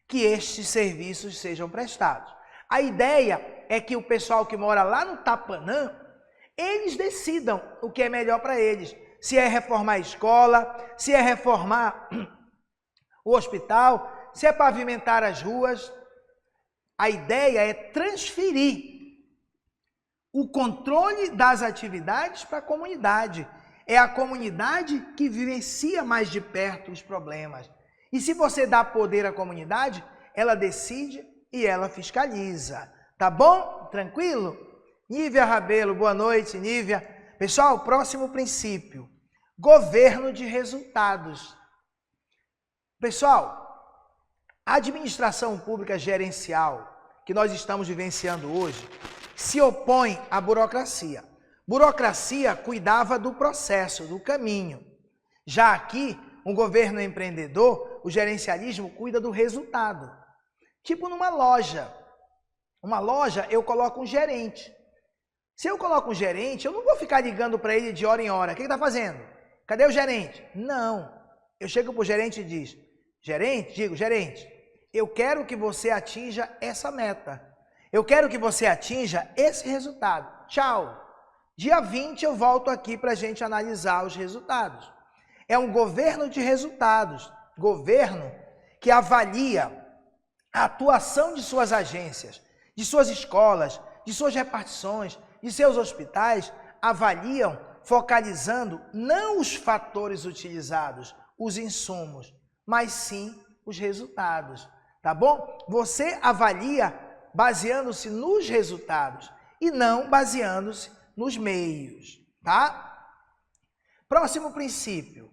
que estes serviços sejam prestados. A ideia é que o pessoal que mora lá no Tapanã, eles decidam o que é melhor para eles. Se é reformar a escola, se é reformar o hospital, se é pavimentar as ruas. A ideia é transferir o controle das atividades para a comunidade. É a comunidade que vivencia mais de perto os problemas. E se você dá poder à comunidade, ela decide e ela fiscaliza. Tá bom? Tranquilo? Nívia Rabelo, boa noite, Nívia. Pessoal, próximo princípio. Governo de resultados. Pessoal, a administração pública gerencial que nós estamos vivenciando hoje se opõe à burocracia. Burocracia cuidava do processo, do caminho. Já aqui, um governo empreendedor, o gerencialismo cuida do resultado. Tipo numa loja. Uma loja, eu coloco um gerente. Se eu coloco um gerente, eu não vou ficar ligando para ele de hora em hora. O que ele está fazendo? Cadê o gerente? Não. Eu chego para o gerente e digo, gerente, eu quero que você atinja essa meta. Eu quero que você atinja esse resultado. Tchau. Dia 20 eu volto aqui para a gente analisar os resultados. É um governo de resultados. Governo que avalia a atuação de suas agências, de suas escolas, de suas repartições, de seus hospitais, avaliam focalizando não os fatores utilizados, os insumos, mas sim os resultados, tá bom? Você avalia baseando-se nos resultados e não baseando-se nos meios, tá? Próximo princípio,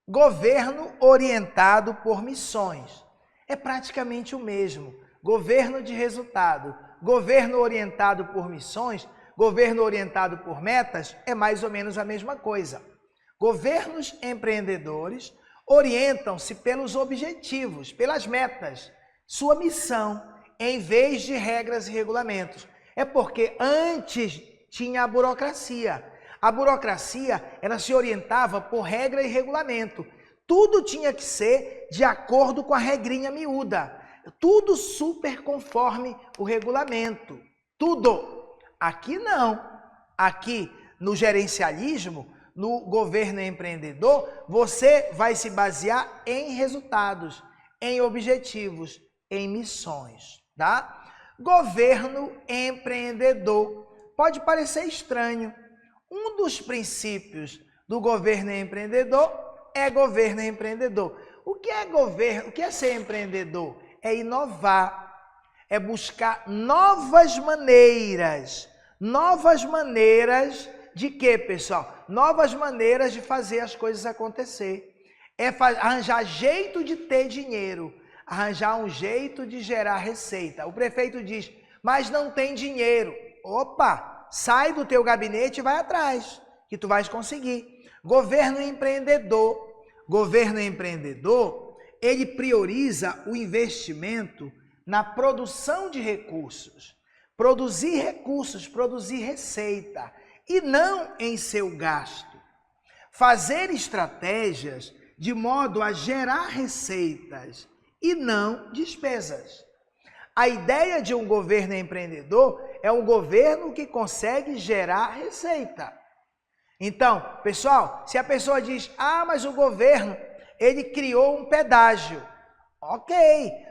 governo orientado por missões. É praticamente o mesmo, governo de resultado, governo orientado por missões, governo orientado por metas é mais ou menos a mesma coisa. Governos empreendedores orientam-se pelos objetivos, pelas metas, sua missão, em vez de regras e regulamentos. É porque antes tinha a burocracia. A burocracia, ela se orientava por regra e regulamento. Tudo tinha que ser de acordo com a regrinha miúda. Tudo super conforme o regulamento. Tudo. Aqui não. Aqui, no gerencialismo, no governo empreendedor, você vai se basear em resultados, em objetivos, em missões, tá? Governo empreendedor. Pode parecer estranho. Um dos princípios do governo empreendedor é governo empreendedor. O que é governo? O que é ser empreendedor? É inovar, é buscar novas maneiras de quê, pessoal? Novas maneiras de fazer as coisas acontecer. É arranjar jeito de ter dinheiro, arranjar um jeito de gerar receita. O prefeito diz, mas não tem dinheiro. Opa, sai do teu gabinete e vai atrás, que tu vais conseguir. Governo empreendedor, ele prioriza o investimento na produção de recursos. Produzir recursos, produzir receita, e não em seu gasto. Fazer estratégias de modo a gerar receitas e não despesas. A ideia de um governo empreendedor é um governo que consegue gerar receita. Então, pessoal, se a pessoa diz, mas o governo, ele criou um pedágio. Ok,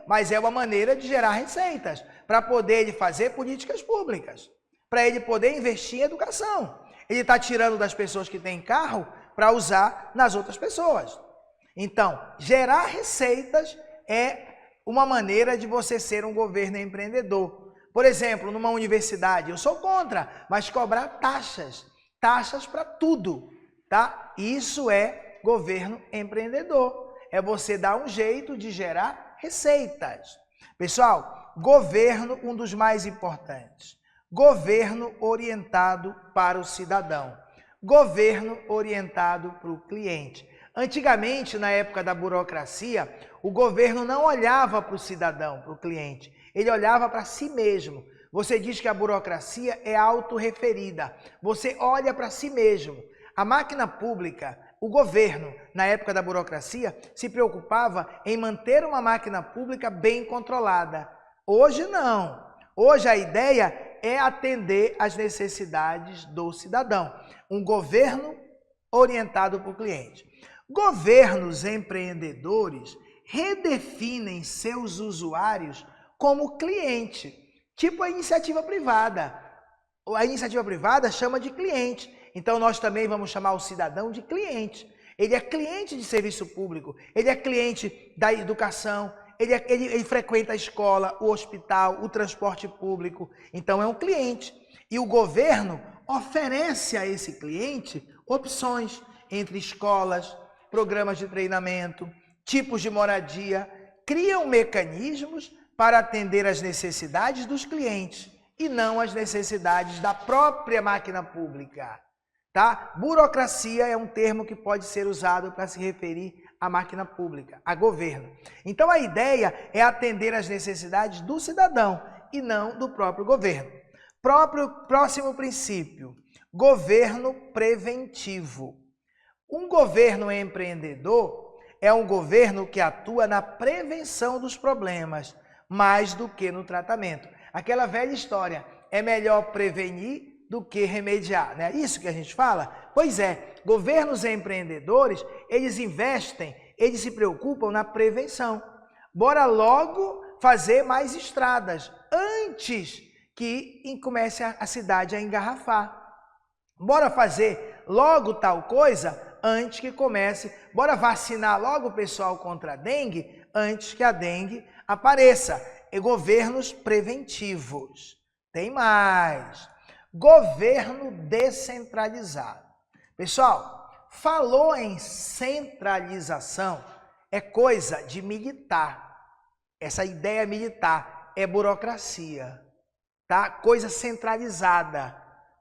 mas é uma maneira de gerar receitas, para poder ele fazer políticas públicas, para ele poder investir em educação. Ele está tirando das pessoas que têm carro para usar nas outras pessoas. Então, gerar receitas é uma maneira de você ser um governo empreendedor. Por exemplo, numa universidade, eu sou contra, mas cobrar taxas para tudo, tá? Isso é governo empreendedor. É você dar um jeito de gerar receitas. Pessoal, governo, um dos mais importantes. Governo orientado para o cidadão. Governo orientado para o cliente. Antigamente, na época da burocracia, o governo não olhava para o cidadão, para o cliente. Ele olhava para si mesmo. Você diz que a burocracia é autorreferida. Você olha para si mesmo. A máquina pública, o governo, na época da burocracia, se preocupava em manter uma máquina pública bem controlada. Hoje não. Hoje a ideia é atender às necessidades do cidadão. Um governo orientado para o cliente. Governos empreendedores redefinem seus usuários como cliente, tipo a iniciativa privada. A iniciativa privada chama de cliente. Então, nós também vamos chamar o cidadão de cliente. Ele é cliente de serviço público, ele é cliente da educação, ele frequenta a escola, o hospital, o transporte público. Então, é um cliente. E o governo oferece a esse cliente opções entre escolas, programas de treinamento, tipos de moradia, criam mecanismos para atender às necessidades dos clientes e não às necessidades da própria máquina pública. Tá? Burocracia é um termo que pode ser usado para se referir à máquina pública, a governo. Então a ideia é atender às necessidades do cidadão e não do próprio governo. Próximo princípio, governo preventivo. Um governo empreendedor é um governo que atua na prevenção dos problemas, mais do que no tratamento. Aquela velha história, é melhor prevenir do que remediar, não é isso que a gente fala? Pois é, governos empreendedores, eles investem, eles se preocupam na prevenção. Bora logo fazer mais estradas, antes que comece a cidade a engarrafar. Bora fazer logo tal coisa antes que comece. Bora vacinar logo o pessoal contra a dengue antes que a dengue apareça. E governos preventivos. Tem mais. Governo descentralizado. Pessoal, falou em centralização, é coisa de militar. Essa ideia militar é burocracia, tá? Coisa centralizada,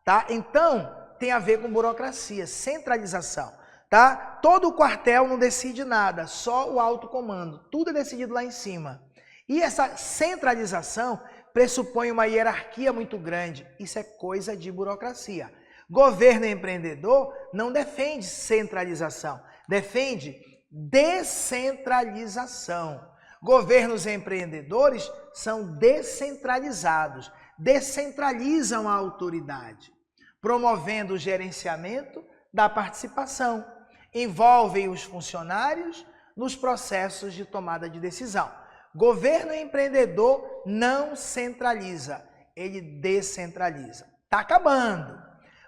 tá? Então, tem a ver com burocracia, centralização, tá? Todo o quartel não decide nada, só o alto comando, tudo é decidido lá em cima. E essa centralização pressupõe uma hierarquia muito grande, isso é coisa de burocracia. Governo empreendedor não defende centralização, defende descentralização. Governos empreendedores são descentralizados, descentralizam a autoridade, promovendo o gerenciamento da participação, envolvem os funcionários nos processos de tomada de decisão. Governo empreendedor não centraliza, ele descentraliza. Está acabando.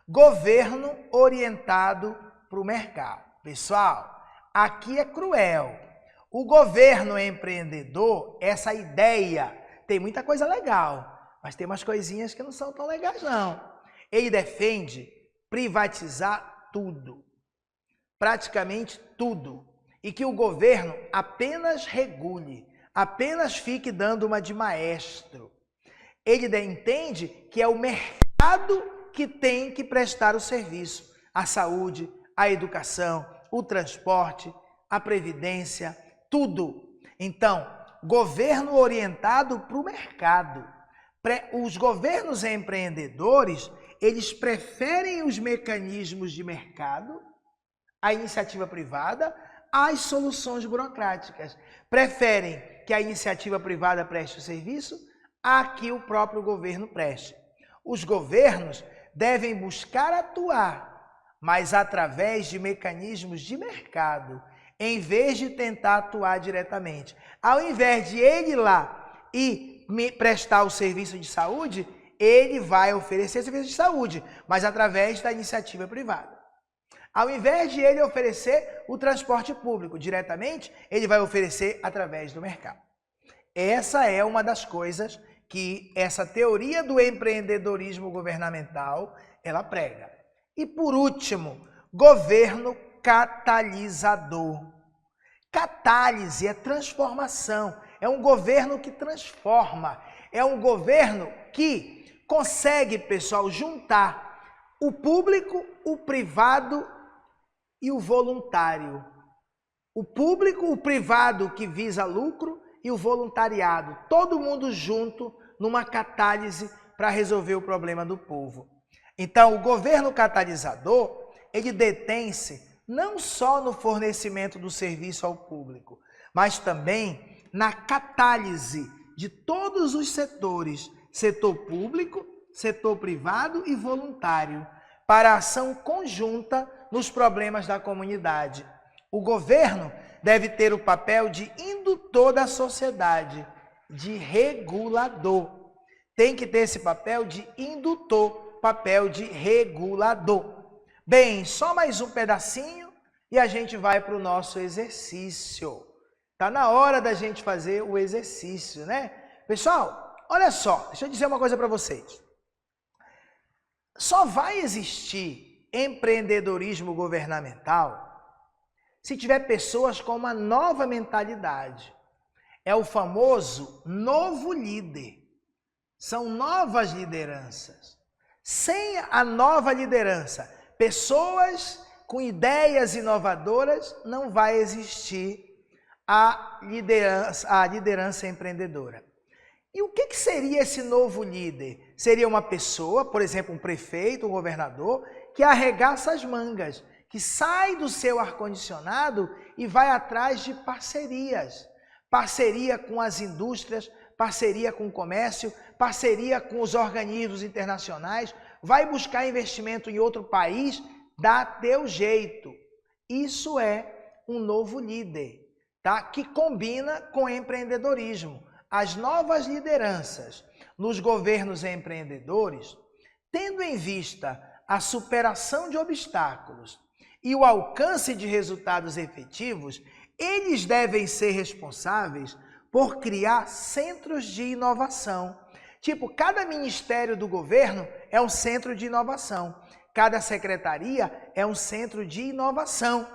Governo orientado para o mercado. Pessoal, aqui é cruel. O governo empreendedor, essa ideia, tem muita coisa legal, mas tem umas coisinhas que não são tão legais não. Ele defende privatizar tudo, praticamente tudo, e que o governo apenas regule, apenas fique dando uma de maestro. Ele entende que é o mercado que tem que prestar o serviço, a saúde, a educação, o transporte, a previdência, tudo. Então, governo orientado para o mercado. Os governos empreendedores, eles preferem os mecanismos de mercado, a iniciativa privada, às soluções burocráticas. Preferem que a iniciativa privada preste o serviço a que o próprio governo preste. Os governos devem buscar atuar, mas através de mecanismos de mercado, em vez de tentar atuar diretamente. Ao invés de ele ir lá e me prestar o serviço de saúde, ele vai oferecer serviço de saúde, mas através da iniciativa privada. Ao invés de ele oferecer o transporte público diretamente, ele vai oferecer através do mercado. Essa é uma das coisas que essa teoria do empreendedorismo governamental, ela prega. E por último, governo catalisador. Catálise é transformação, é um governo que transforma, é um governo que consegue, pessoal, juntar o público, o privado e o voluntário. O público, o privado que visa lucro e o voluntariado, todo mundo junto numa catálise para resolver o problema do povo. Então, o governo catalisador, ele detém-se não só no fornecimento do serviço ao público, mas também na catálise de todos os setores, setor público, setor privado e voluntário, para a ação conjunta nos problemas da comunidade. O governo deve ter o papel de indutor da sociedade, de regulador. Tem que ter esse papel de indutor, papel de regulador. Bem, só mais um pedacinho e a gente vai para o nosso exercício. Está na hora da gente fazer o exercício, né? Pessoal, olha só, deixa eu dizer uma coisa para vocês. Só vai existir empreendedorismo governamental se tiver pessoas com uma nova mentalidade. É o famoso novo líder. São novas lideranças. Sem a nova liderança, pessoas com ideias inovadoras, não vai existir a liderança empreendedora. E o que seria esse novo líder? Seria uma pessoa, por exemplo, um prefeito, um governador, que arregaça as mangas, que sai do seu ar-condicionado e vai atrás de parcerias. Parceria com as indústrias, parceria com o comércio, parceria com os organismos internacionais, vai buscar investimento em outro país, dá teu jeito. Isso é um novo líder, tá? Que combina com empreendedorismo. As novas lideranças nos governos empreendedores, tendo em vista a superação de obstáculos e o alcance de resultados efetivos, eles devem ser responsáveis por criar centros de inovação. Tipo, cada ministério do governo é um centro de inovação. Cada secretaria é um centro de inovação.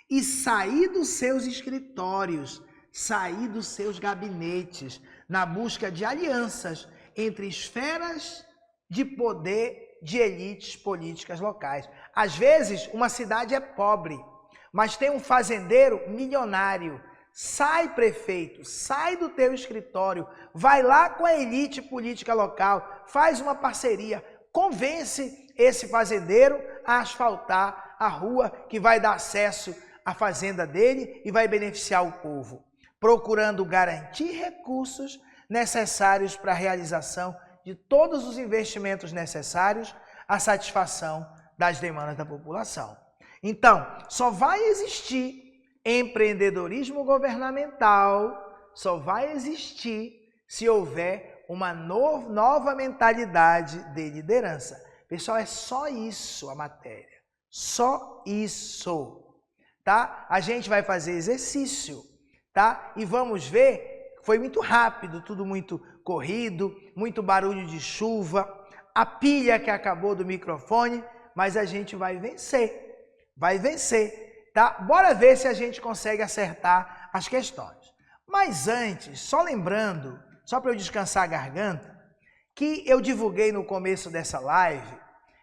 E sair dos seus escritórios, sair dos seus gabinetes, na busca de alianças entre esferas de poder de elites políticas locais. Às vezes, uma cidade é pobre, mas tem um fazendeiro milionário. Sai, prefeito, sai do teu escritório, vai lá com a elite política local, faz uma parceria, convence esse fazendeiro a asfaltar a rua que vai dar acesso à fazenda dele e vai beneficiar o povo, procurando garantir recursos necessários para a realização de todos os investimentos necessários à satisfação das demandas da população. Então, só vai existir empreendedorismo governamental, só vai existir se houver uma nova mentalidade de liderança. Pessoal, é só isso a matéria, só isso, tá? A gente vai fazer exercício, tá? E vamos ver, foi muito rápido, tudo muito corrido, muito barulho de chuva, a pilha que acabou do microfone, mas a gente vai vencer, tá? Bora ver se a gente consegue acertar as questões. Mas antes, só lembrando, só para eu descansar a garganta, que eu divulguei no começo dessa live,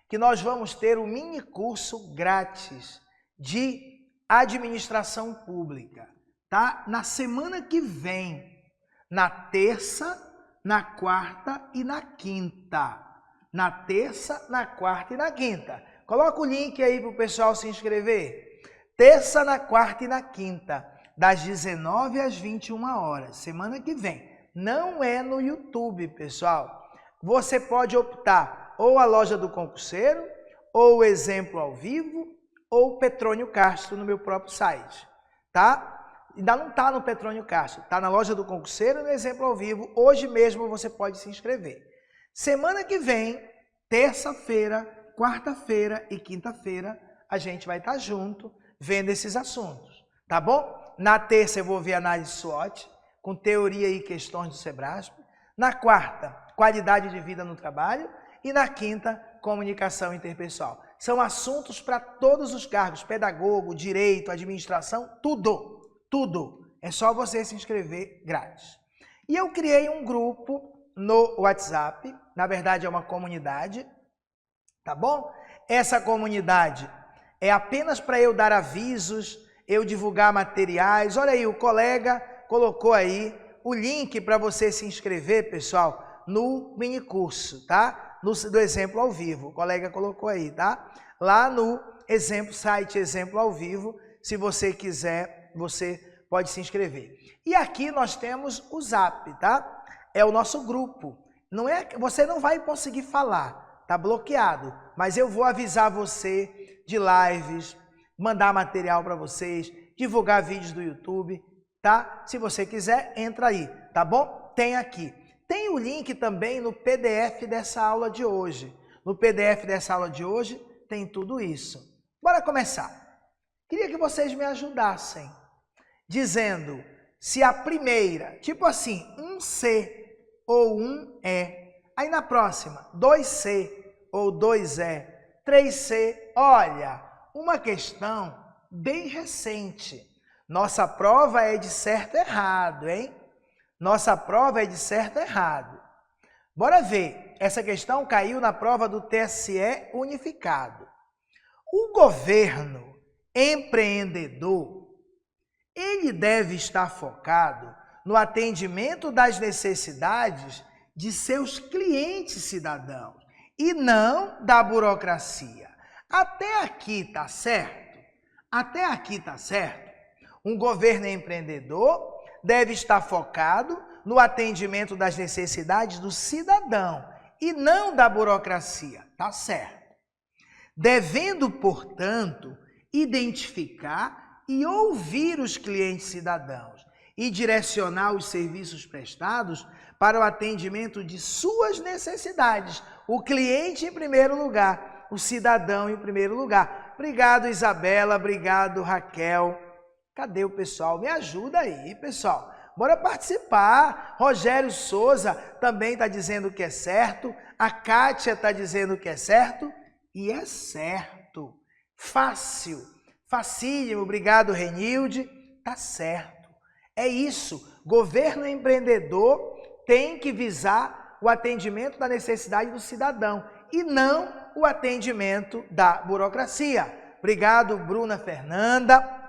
que nós vamos ter um mini curso grátis de administração pública, tá? Na semana que vem, na terça, na quarta e na quinta. Na terça, na quarta e na quinta. Coloca o link aí para o pessoal se inscrever. Terça, na quarta e na quinta, das 19 às 21 horas, semana que vem. Não é no YouTube, pessoal. Você pode optar ou a Loja do Concurseiro, ou o Exemplo ao Vivo, ou o Petrônio Castro no meu próprio site, tá? Ainda não está no Petrônio Castro, está na Loja do Concurseiro e no Exemplo ao Vivo. Hoje mesmo você pode se inscrever. Semana que vem, terça-feira, quarta-feira e quinta-feira, a gente vai estar junto vendo esses assuntos, tá bom? Na terça eu vou ver análise SWOT, com teoria e questões do Sebrasp. Na quarta, qualidade de vida no trabalho. E na quinta, comunicação interpessoal. São assuntos para todos os cargos, pedagogo, direito, administração, tudo, tudo. É só você se inscrever grátis. E eu criei um grupo no WhatsApp, na verdade é uma comunidade, tá bom? Essa comunidade é apenas para eu dar avisos, eu divulgar materiais. Olha aí, o colega colocou aí o link para você se inscrever, pessoal, no mini curso, tá? Do Exemplo ao Vivo, o colega colocou aí, tá? Lá no site Exemplo ao Vivo, se você quiser, você pode se inscrever. E aqui nós temos o Zap, tá? É o nosso grupo. Não é, você não vai conseguir falar, tá bloqueado, mas eu vou avisar você de lives, mandar material para vocês, divulgar vídeos do YouTube, tá? Se você quiser, entra aí, tá bom? Tem aqui. Tem o link também no PDF dessa aula de hoje. No PDF dessa aula de hoje tem tudo isso. Bora começar. Queria que vocês me ajudassem, dizendo se a primeira, tipo assim, 1C ou 1E. Aí na próxima, 2C ou 2E, 3C. Olha, uma questão bem recente. Nossa prova é de certo e errado, hein? Nossa prova é de certo e errado. Bora ver. Essa questão caiu na prova do TSE unificado. O governo empreendedor, ele deve estar focado no atendimento das necessidades de seus clientes cidadãos e não da burocracia. Até aqui tá certo? Até aqui tá certo? Um governo empreendedor deve estar focado no atendimento das necessidades do cidadão e não da burocracia, tá certo? Devendo, portanto, identificar e ouvir os clientes cidadãos e direcionar os serviços prestados para o atendimento de suas necessidades. O cliente em primeiro lugar colocar o cidadão em primeiro lugar. Obrigado, Isabela, obrigado, Raquel. Cadê o pessoal? Me ajuda aí, pessoal. Bora participar. Rogério Souza também está dizendo que é certo. A Kátia está dizendo que é certo. E é certo. Fácil. Facílimo. Obrigado, Renilde. Tá certo. É isso. Governo empreendedor tem que visar o atendimento da necessidade do cidadão e não o atendimento da burocracia. Obrigado, Bruna Fernanda.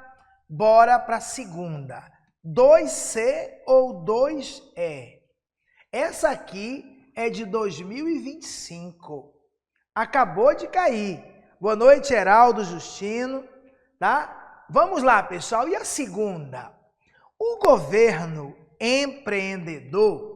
Bora para a segunda. 2C ou 2E? Essa aqui é de 2025. Acabou de cair. Boa noite, Heraldo Justino. Tá? Vamos lá, pessoal. E a segunda? O governo empreendedor,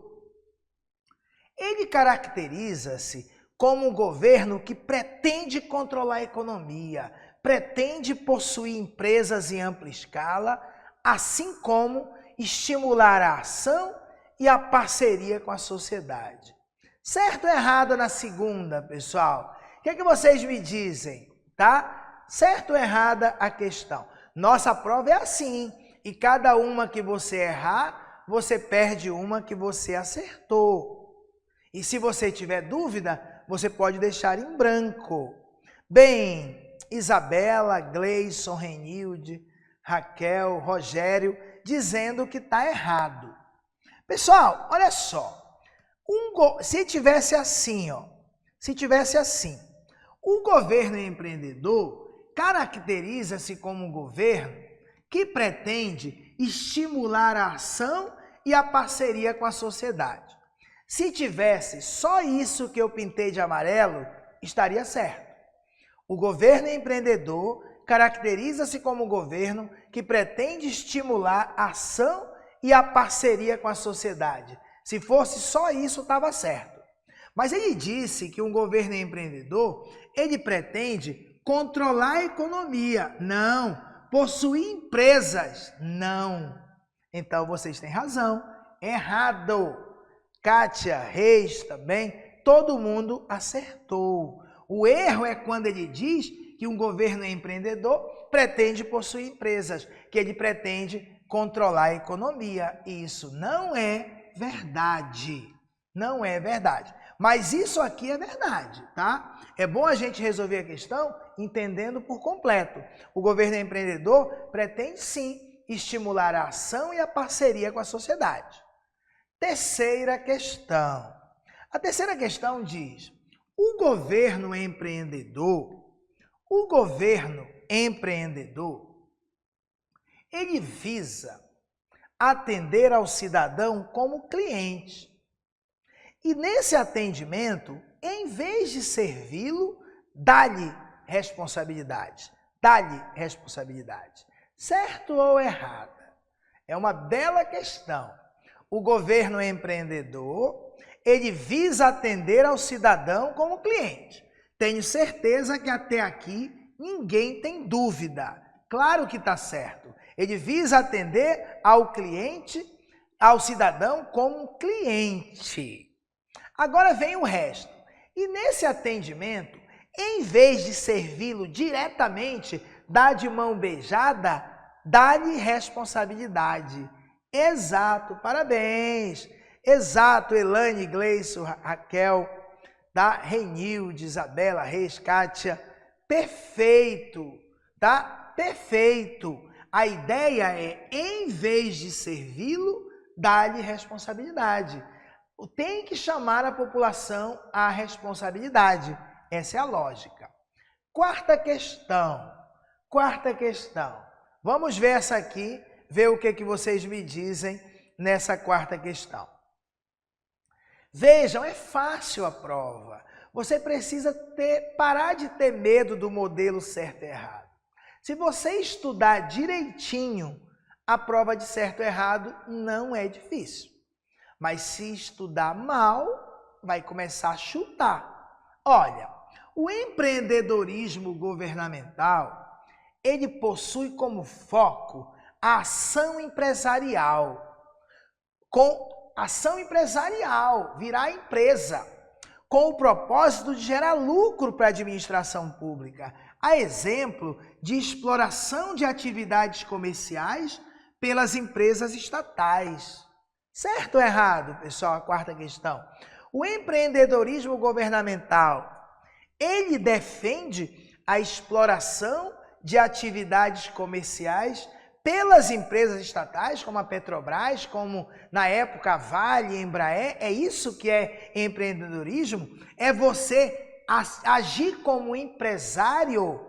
ele caracteriza-se como um governo que pretende controlar a economia, pretende possuir empresas em ampla escala, assim como estimular a ação e a parceria com a sociedade. Certo ou errado na segunda, pessoal? O que é que vocês me dizem, tá? Certo ou errada a questão? Nossa prova é assim, e cada uma que você errar, você perde uma que você acertou. E se você tiver dúvida, você pode deixar em branco. Bem, Isabela, Gleison, Renilde, Raquel, Rogério, dizendo que está errado. Pessoal, olha só. Se tivesse assim, ó, o governo empreendedor caracteriza-se como um governo que pretende estimular a ação e a parceria com a sociedade. Se tivesse só isso que eu pintei de amarelo, estaria certo. O governo empreendedor caracteriza-se como um governo que pretende estimular a ação e a parceria com a sociedade. Se fosse só isso, estava certo. Mas ele disse que um governo empreendedor, ele pretende controlar a economia. Não. Possuir empresas. Não. Então vocês têm razão. Errado. Kátia, Reis também, todo mundo acertou. O erro é quando ele diz que um governo empreendedor pretende possuir empresas, que ele pretende controlar a economia. Isso não é verdade. Não é verdade. Mas isso aqui é verdade, tá? É bom a gente resolver a questão entendendo por completo. O governo empreendedor pretende sim estimular a ação e a parceria com a sociedade. Terceira questão. A terceira questão diz: o governo empreendedor, ele visa atender ao cidadão como cliente. E nesse atendimento, em vez de servi-lo, dá-lhe responsabilidade. Dá-lhe responsabilidade. Certo ou errado? É uma bela questão. O governo empreendedor, ele visa atender ao cidadão como cliente. Tenho certeza que até aqui ninguém tem dúvida. Claro que está certo. Ele visa atender ao cliente, ao cidadão como cliente. Agora vem o resto. E nesse atendimento, em vez de servi-lo diretamente, dar de mão beijada, dá-lhe responsabilidade. Exato, parabéns. Exato, Elane, Gleison, Raquel, tá? Renilde, Isabela, Reis, Kátia. Perfeito, tá? Perfeito. A ideia é, em vez de servi-lo, dar-lhe responsabilidade. Tem que chamar a população à responsabilidade. Essa é a lógica. Quarta questão. Vamos ver essa aqui, ver o que vocês me dizem nessa quarta questão. Vejam, é fácil a prova. Você precisa parar de ter medo do modelo certo e errado. Se você estudar direitinho, a prova de certo e errado não é difícil. Mas se estudar mal, vai começar a chutar. Olha, o empreendedorismo governamental, ele possui como foco a ação empresarial. Com ação empresarial, virar empresa. com o propósito de gerar lucro para a administração pública, a exemplo de exploração de atividades comerciais pelas empresas estatais. Certo ou errado, pessoal? A quarta questão. O empreendedorismo governamental, ele defende a exploração de atividades comerciais pelas empresas estatais, como a Petrobras, como na época a Vale e Embraer. É isso que é empreendedorismo? É você agir como empresário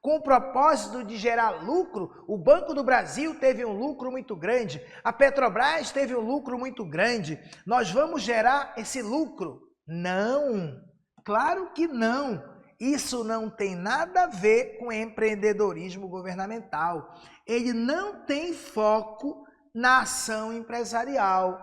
com o propósito de gerar lucro. O Banco do Brasil teve um lucro muito grande, a Petrobras teve um lucro muito grande. Nós vamos gerar esse lucro? Não, claro que não. Isso não tem nada a ver com empreendedorismo governamental. Ele não tem foco na ação empresarial,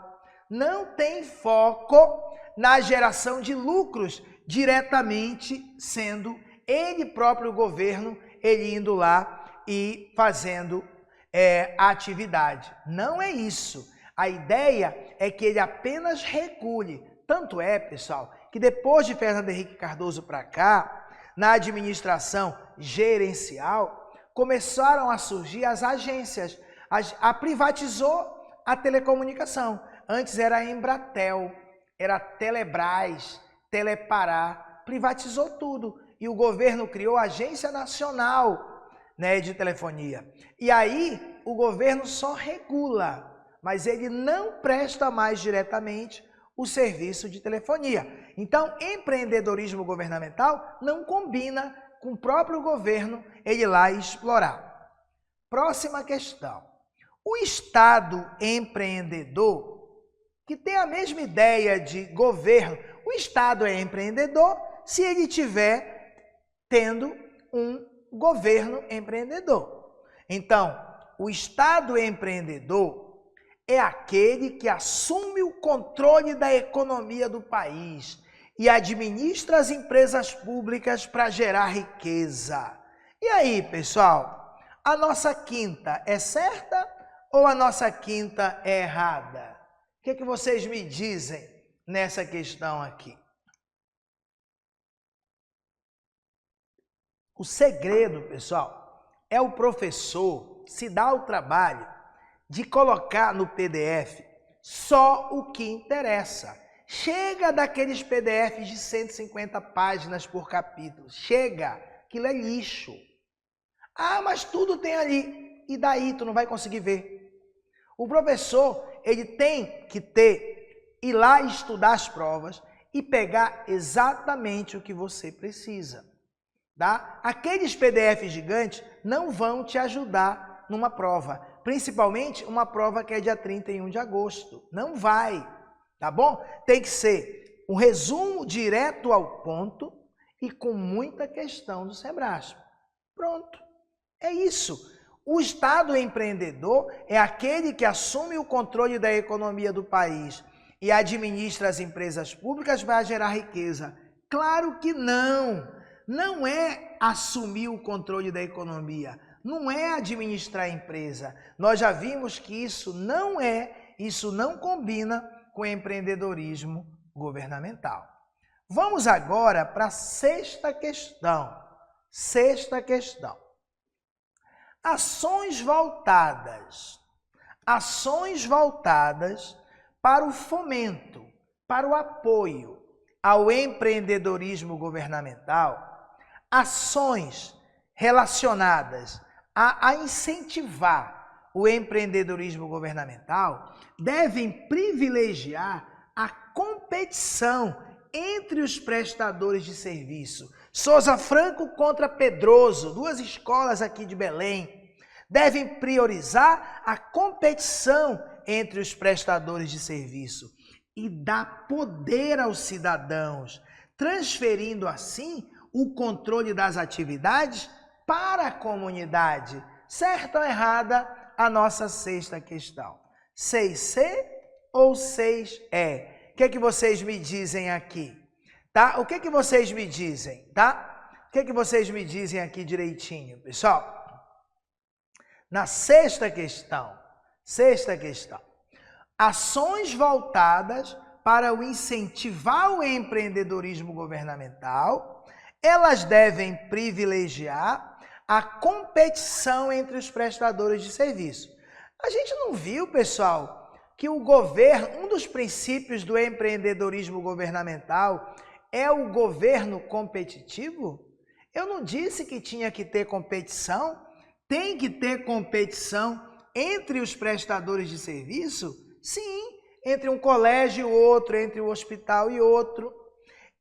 não tem foco na geração de lucros diretamente, sendo ele próprio governo, ele indo lá e fazendo a atividade. Não é isso. A ideia é que ele apenas regule. Tanto é, pessoal, que depois de Fernando Henrique Cardoso para cá, na administração gerencial, começaram a surgir as agências. Privatizou a telecomunicação. Antes era a Embratel, era Telebrás, Telepará, privatizou tudo. E o governo criou a Agência Nacional, né, de Telefonia. E aí o governo só regula, mas ele não presta mais diretamente o serviço de telefonia. Então, empreendedorismo governamental não combina com o próprio governo ele ir lá e explorar. Próxima questão. O Estado empreendedor, que tem a mesma ideia de governo, o Estado é empreendedor se ele tiver tendo um governo empreendedor. Então, o Estado empreendedor é aquele que assume o controle da economia do país e administra as empresas públicas para gerar riqueza. E aí, pessoal, a nossa quinta é certa ou a nossa quinta é errada? O que vocês me dizem nessa questão aqui? O segredo, pessoal, é o professor se dar o trabalho de colocar no PDF só o que interessa. Chega daqueles PDFs de 150 páginas por capítulo. Chega, aquilo é lixo. Ah, mas tudo tem ali. E daí tu não vai conseguir ver. O professor, ele tem que ir lá estudar as provas e pegar exatamente o que você precisa. Tá? Aqueles PDFs gigantes não vão te ajudar numa prova. Principalmente uma prova que é dia 31 de agosto. Não vai, tá bom? Tem que ser um resumo direto ao ponto e com muita questão do Sebrasp. Pronto, é isso. O Estado empreendedor é aquele que assume o controle da economia do país e administra as empresas públicas para gerar riqueza. Claro que não. Não é assumir o controle da economia. Não é administrar a empresa. Nós já vimos que isso não combina com empreendedorismo governamental. Vamos agora para a sexta questão. Sexta questão. Ações voltadas para o fomento, para o apoio ao empreendedorismo governamental, ações relacionadas a incentivar o empreendedorismo governamental devem privilegiar a competição entre os prestadores de serviço. Souza Franco contra Pedroso, duas escolas aqui de Belém, devem priorizar a competição entre os prestadores de serviço e dar poder aos cidadãos, transferindo assim o controle das atividades para a comunidade. Certo ou errada a nossa sexta questão? 6C ou 6E? O que vocês me dizem aqui? Tá? O que vocês me dizem? Tá? O que vocês me dizem aqui direitinho, pessoal? Na sexta questão, ações voltadas para incentivar o empreendedorismo governamental, elas devem privilegiar a competição entre os prestadores de serviço. A gente não viu, pessoal, que o governo, um dos princípios do empreendedorismo governamental é o governo competitivo? Eu não disse que tinha que ter competição? Tem que ter competição entre os prestadores de serviço? Sim, entre um colégio e outro, entre um hospital e outro.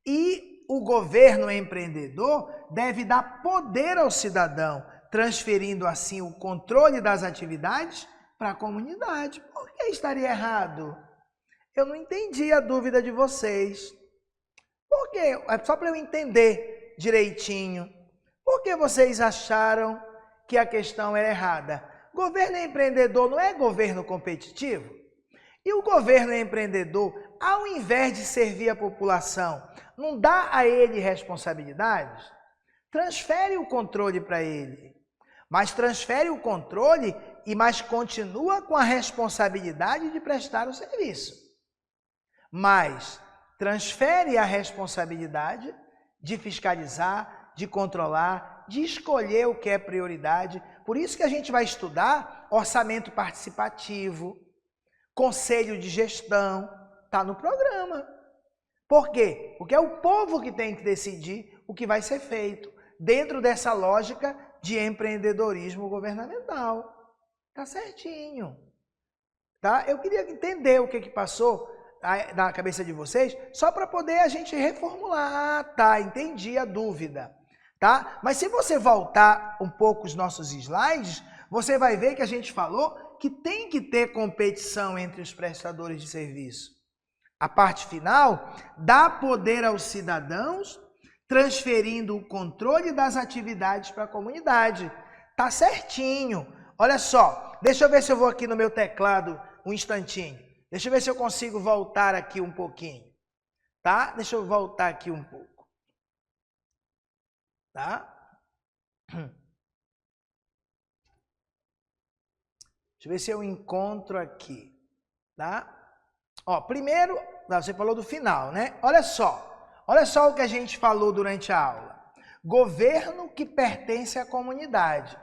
E o governo empreendedor deve dar poder ao cidadão, transferindo assim o controle das atividades para a comunidade. Por que estaria errado? Eu não entendi a dúvida de vocês. Por quê? É só para eu entender direitinho. Por que vocês acharam que a questão era errada? Governo empreendedor não é governo competitivo? E o governo empreendedor, ao invés de servir a população, não dá a ele responsabilidades? Transfere o controle para ele. Mas transfere o controle, mas continua com a responsabilidade de prestar o serviço. Mas transfere a responsabilidade de fiscalizar, de controlar, de escolher o que é prioridade. Por isso que a gente vai estudar orçamento participativo, conselho de gestão, está no programa. Por quê? Porque é o povo que tem que decidir o que vai ser feito, dentro dessa lógica de empreendedorismo governamental. Tá certinho. Tá? Eu queria entender o que passou na cabeça de vocês, só para poder a gente reformular. Ah, tá, entendi a dúvida. Tá? Mas se você voltar um pouco os nossos slides, você vai ver que a gente falou que tem que ter competição entre os prestadores de serviço. A parte final dá poder aos cidadãos, transferindo o controle das atividades para a comunidade. Tá certinho. Olha só, deixa eu ver se eu vou aqui no meu teclado um instantinho. Deixa eu ver se eu consigo voltar aqui um pouquinho. Tá? Deixa eu voltar aqui um pouco. Tá? Deixa eu ver se eu encontro aqui. Tá? Ó, primeiro, você falou do final, né? Olha só o que a gente falou durante a aula. Governo que pertence à comunidade.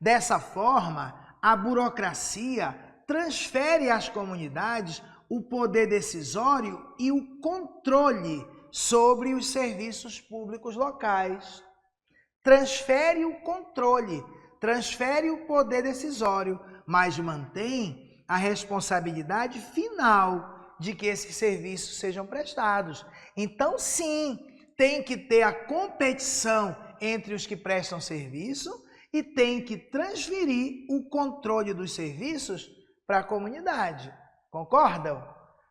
Dessa forma, a burocracia transfere às comunidades o poder decisório e o controle sobre os serviços públicos locais. Transfere o controle, transfere o poder decisório, mas mantém a responsabilidade final de que esses serviços sejam prestados. Então, sim, tem que ter a competição entre os que prestam serviço e tem que transferir o controle dos serviços para a comunidade. Concordam?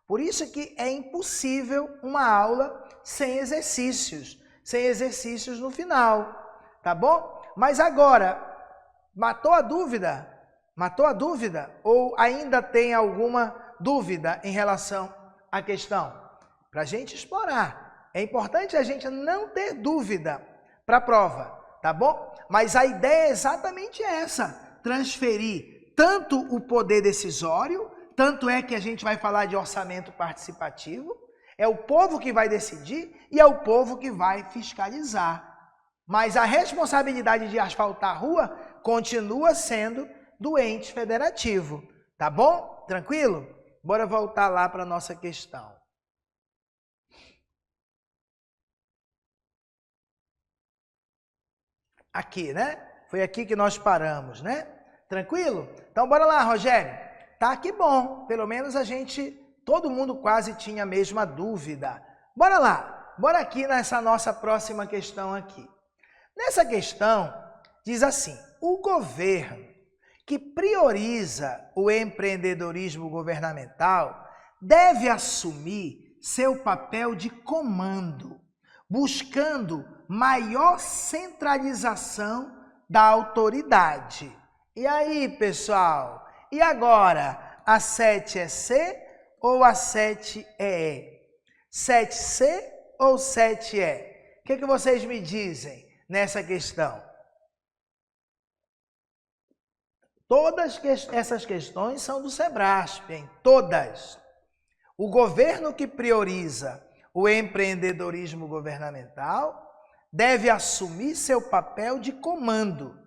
Por isso que é impossível uma aula sem exercícios no final, tá bom? Mas agora, matou a dúvida? Matou a dúvida? Ou ainda tem alguma dúvida em relação à questão? Para a gente explorar. É importante a gente não ter dúvida para a prova, tá bom? Mas a ideia é exatamente essa, transferir tanto o poder decisório, tanto é que a gente vai falar de orçamento participativo, é o povo que vai decidir e é o povo que vai fiscalizar. Mas a responsabilidade de asfaltar a rua continua sendo do ente federativo, tá bom? Tranquilo? Bora voltar lá para a nossa questão. Aqui, né? Foi aqui que nós paramos, né? Tranquilo? Então, bora lá, Rogério. Tá que bom. Pelo menos todo mundo quase tinha a mesma dúvida. Bora lá. Bora aqui nessa nossa próxima questão aqui. Nessa questão, diz assim, o governo que prioriza o empreendedorismo governamental deve assumir seu papel de comando, buscando maior centralização da autoridade. E aí, pessoal? E agora? A 7 é C ou a 7 é E? 7C ou 7E? O que vocês me dizem nessa questão? Todas essas questões são do Sebrasp, hein? Todas. O governo que prioriza o empreendedorismo governamental deve assumir seu papel de comando,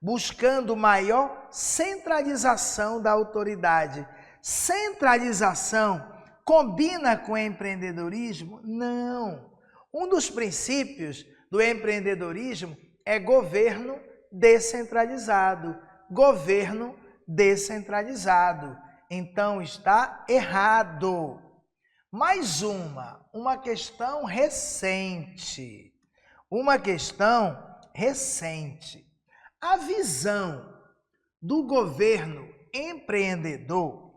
buscando maior centralização da autoridade. Centralização combina com empreendedorismo? Não. Um dos princípios do empreendedorismo é governo descentralizado. Governo descentralizado. Então está errado. Mais uma questão recente. Uma questão recente. A visão do governo empreendedor,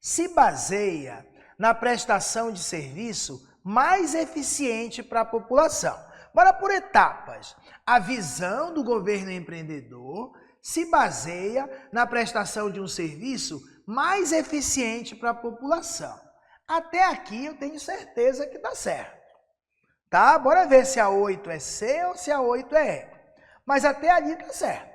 se baseia na prestação de serviço mais eficiente para a população. Bora por etapas. A visão do governo empreendedor se baseia na prestação de um serviço mais eficiente para a população. Até aqui eu tenho certeza que está certo. Tá? Bora ver se a 8 é C ou se a 8 é E. Mas até ali está certo.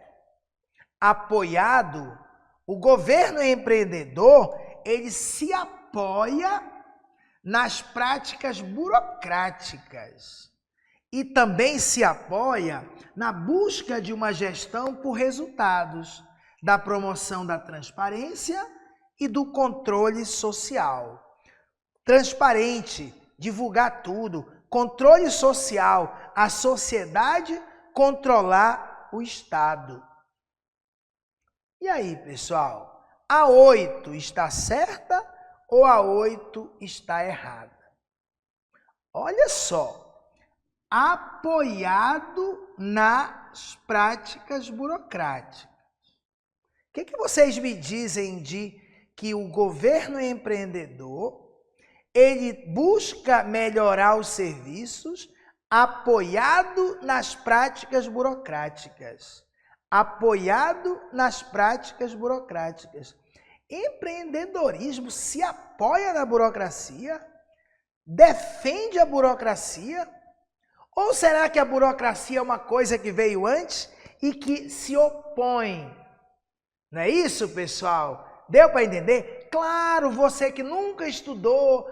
Apoiado, o governo empreendedor, ele se apoia nas práticas burocráticas e também se apoia na busca de uma gestão por resultados, da promoção da transparência e do controle social. Transparente, divulgar tudo, controle social, a sociedade controlar o Estado. E aí, pessoal, a 8 está certa ou a 8 está errada? Olha só, apoiado nas práticas burocráticas. O que vocês me dizem de que o governo empreendedor, ele busca melhorar os serviços apoiado nas práticas burocráticas. Apoiado nas práticas burocráticas. Empreendedorismo se apoia na burocracia? Defende a burocracia? Ou será que a burocracia é uma coisa que veio antes e que se opõe? Não é isso, pessoal? Deu para entender? Claro, você que nunca estudou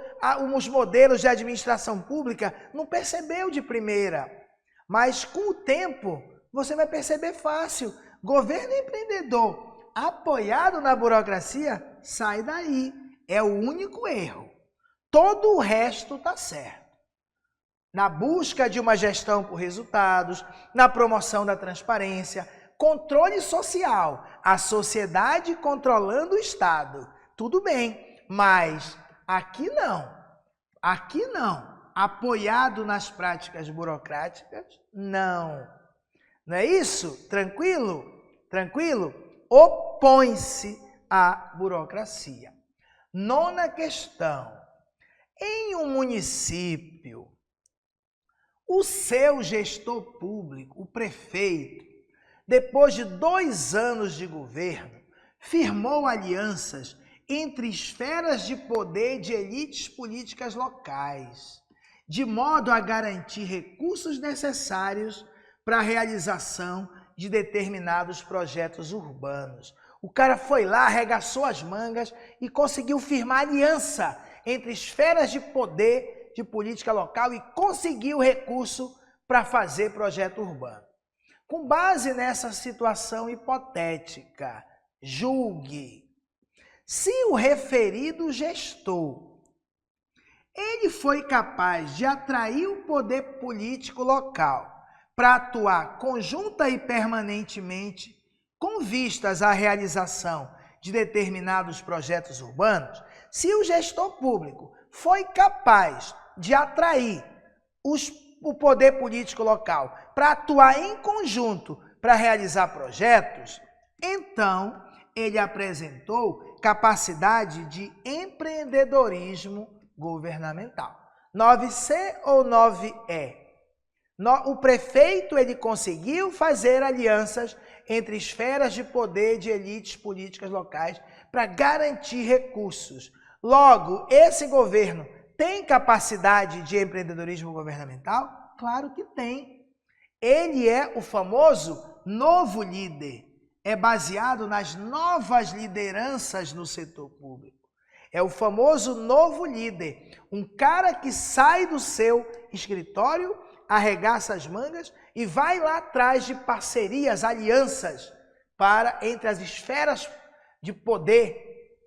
os modelos de administração pública, não percebeu de primeira. Mas com o tempo, você vai perceber fácil. Governo empreendedor apoiado na burocracia, sai daí. É o único erro. Todo o resto está certo. Na busca de uma gestão por resultados, na promoção da transparência, controle social, a sociedade controlando o Estado. Tudo bem, mas aqui não. Aqui não. Apoiado nas práticas burocráticas, não. Não é isso? Tranquilo? Tranquilo? Opõe-se à burocracia. 9ª questão. Em um município, o seu gestor público, o prefeito, depois de 2 anos de governo, firmou alianças entre esferas de poder de elites políticas locais, de modo a garantir recursos necessários para a realização de determinados projetos urbanos. O cara foi lá, arregaçou as mangas e conseguiu firmar aliança entre esferas de poder de política local e conseguiu recurso para fazer projeto urbano. Com base nessa situação hipotética, julgue se o referido gestor ele foi capaz de atrair o poder político local para atuar conjunta e permanentemente com vistas à realização de determinados projetos urbanos, se o gestor público foi capaz de atrair o poder político local para atuar em conjunto para realizar projetos, então ele apresentou capacidade de empreendedorismo governamental. 9C ou 9E? O prefeito ele conseguiu fazer alianças entre esferas de poder de elites políticas locais para garantir recursos. Logo, esse governo tem capacidade de empreendedorismo governamental? Claro que tem. Ele é o famoso novo líder. é baseado nas novas lideranças no setor público. É o famoso novo líder, um cara que sai do seu escritório, arregaça as mangas e vai lá atrás de parcerias, alianças entre as esferas de poder,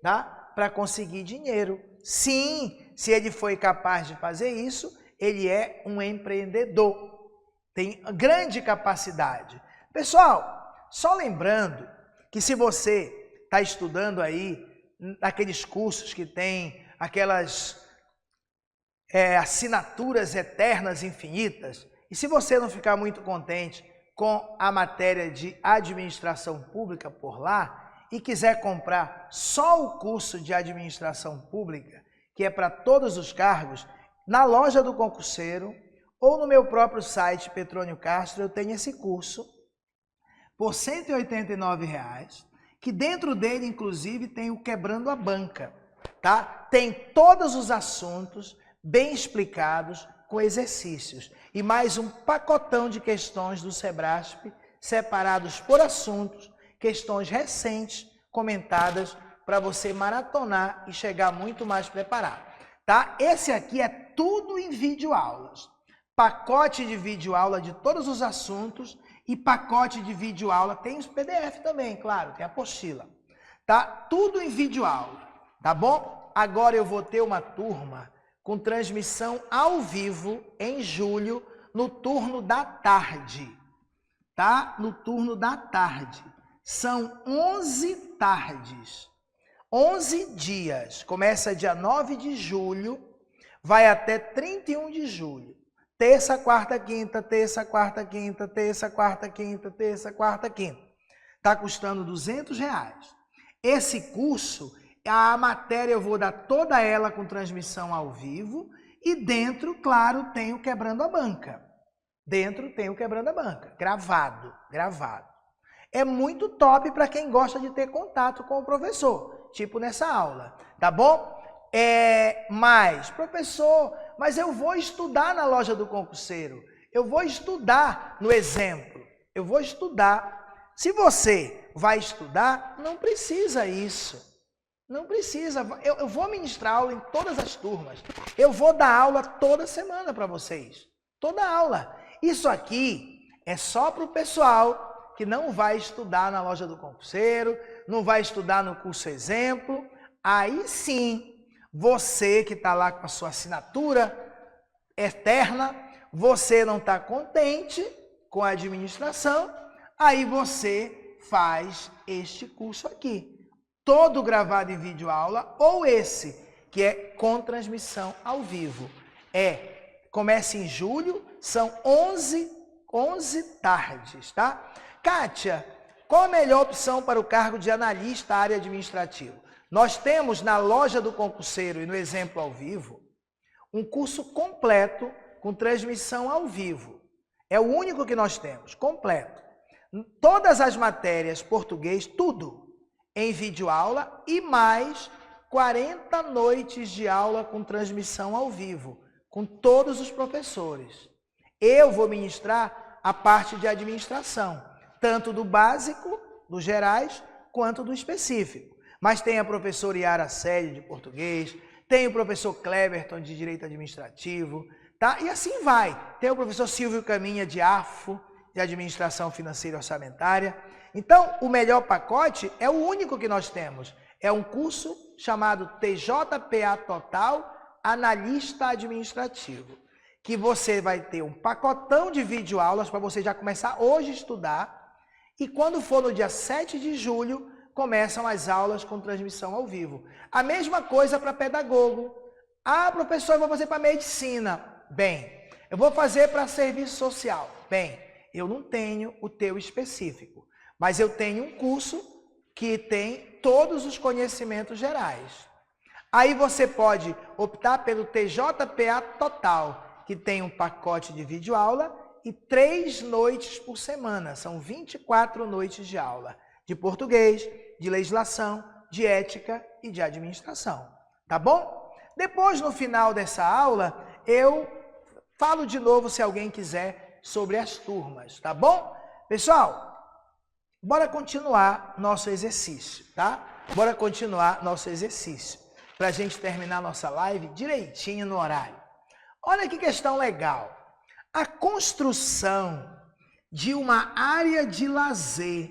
tá? Para conseguir dinheiro. Sim, se ele foi capaz de fazer isso, ele é um empreendedor. Tem grande capacidade. Pessoal, só lembrando que se você está estudando aí, aqueles cursos que tem aquelas assinaturas eternas, infinitas, e se você não ficar muito contente com a matéria de administração pública por lá e quiser comprar só o curso de administração pública, que é para todos os cargos, na loja do concurseiro ou no meu próprio site Petrônio Castro, eu tenho esse curso por R$ 189, que dentro dele, inclusive, tem o Quebrando a Banca, tá? Tem todos os assuntos bem explicados, com exercícios. E mais um pacotão de questões do Sebrasp, separados por assuntos, questões recentes, comentadas, para você maratonar e chegar muito mais preparado, tá? Esse aqui é tudo em videoaulas. Pacote de videoaula de todos os assuntos e pacote de videoaula, tem os PDF também, claro, tem a apostila, tá? Tudo em videoaula, tá bom? Agora eu vou ter uma turma com transmissão ao vivo em julho, no turno da tarde, tá? No turno da tarde. São 11 tardes, 11 dias. Começa dia 9 de julho, vai até 31 de julho. Terça, quarta, quinta, terça, quarta, quinta, terça, quarta, quinta, terça, quarta, quinta. Tá custando R$200. Esse curso, a matéria eu vou dar toda ela com transmissão ao vivo e dentro, claro, tem o Quebrando a Banca. Dentro tem o Quebrando a Banca, gravado. É muito top para quem gosta de ter contato com o professor, tipo nessa aula, tá bom? Mas, professor, mas eu vou estudar na loja do concurseiro, eu vou estudar no exemplo, eu vou estudar. Se você vai estudar, não precisa isso. Não precisa, eu vou ministrar aula em todas as turmas. Eu vou dar aula toda semana para vocês. Toda aula. Isso aqui é só para o pessoal que não vai estudar na loja do concurseiro, não vai estudar no curso exemplo. Aí sim, você que está lá com a sua assinatura eterna, você não está contente com a administração, aí você faz este curso aqui. Todo gravado em videoaula, ou esse, que é com transmissão ao vivo. Começa em julho, são 11 tardes, tá? Kátia, qual a melhor opção para o cargo de analista área administrativa? Nós temos na loja do concurseiro e no exemplo ao vivo, um curso completo com transmissão ao vivo. É o único que nós temos, completo. Todas as matérias, português, tudo em videoaula e mais 40 noites de aula com transmissão ao vivo, com todos os professores. Eu vou ministrar a parte de administração, tanto do básico, dos gerais, quanto do específico. Mas tem a professora Yara Célia de português, tem o professor Cleberton de direito administrativo, tá? E assim vai. Tem o professor Silvio Caminha de AFO, de administração financeira e orçamentária. Então, o melhor pacote é o único que nós temos. É um curso chamado TJPA Total Analista Administrativo, que você vai ter um pacotão de videoaulas para você já começar hoje a estudar. E quando for no dia 7 de julho, começam as aulas com transmissão ao vivo. A mesma coisa para pedagogo. Ah, professor, eu vou fazer para medicina. Bem, eu vou fazer para serviço social. Bem, eu não tenho o teu específico, mas eu tenho um curso que tem todos os conhecimentos gerais. Aí você pode optar pelo TJPA Total, que tem um pacote de videoaula e 3 noites por semana. São 24 noites de aula, de português, de legislação, de ética e de administração. Tá bom? Depois, no final dessa aula, eu falo de novo, se alguém quiser, sobre as turmas. Tá bom? Pessoal, Bora continuar nosso exercício, tá? Bora continuar nosso exercício, para a gente terminar nossa live direitinho no horário. Olha que questão legal. A construção de uma área de lazer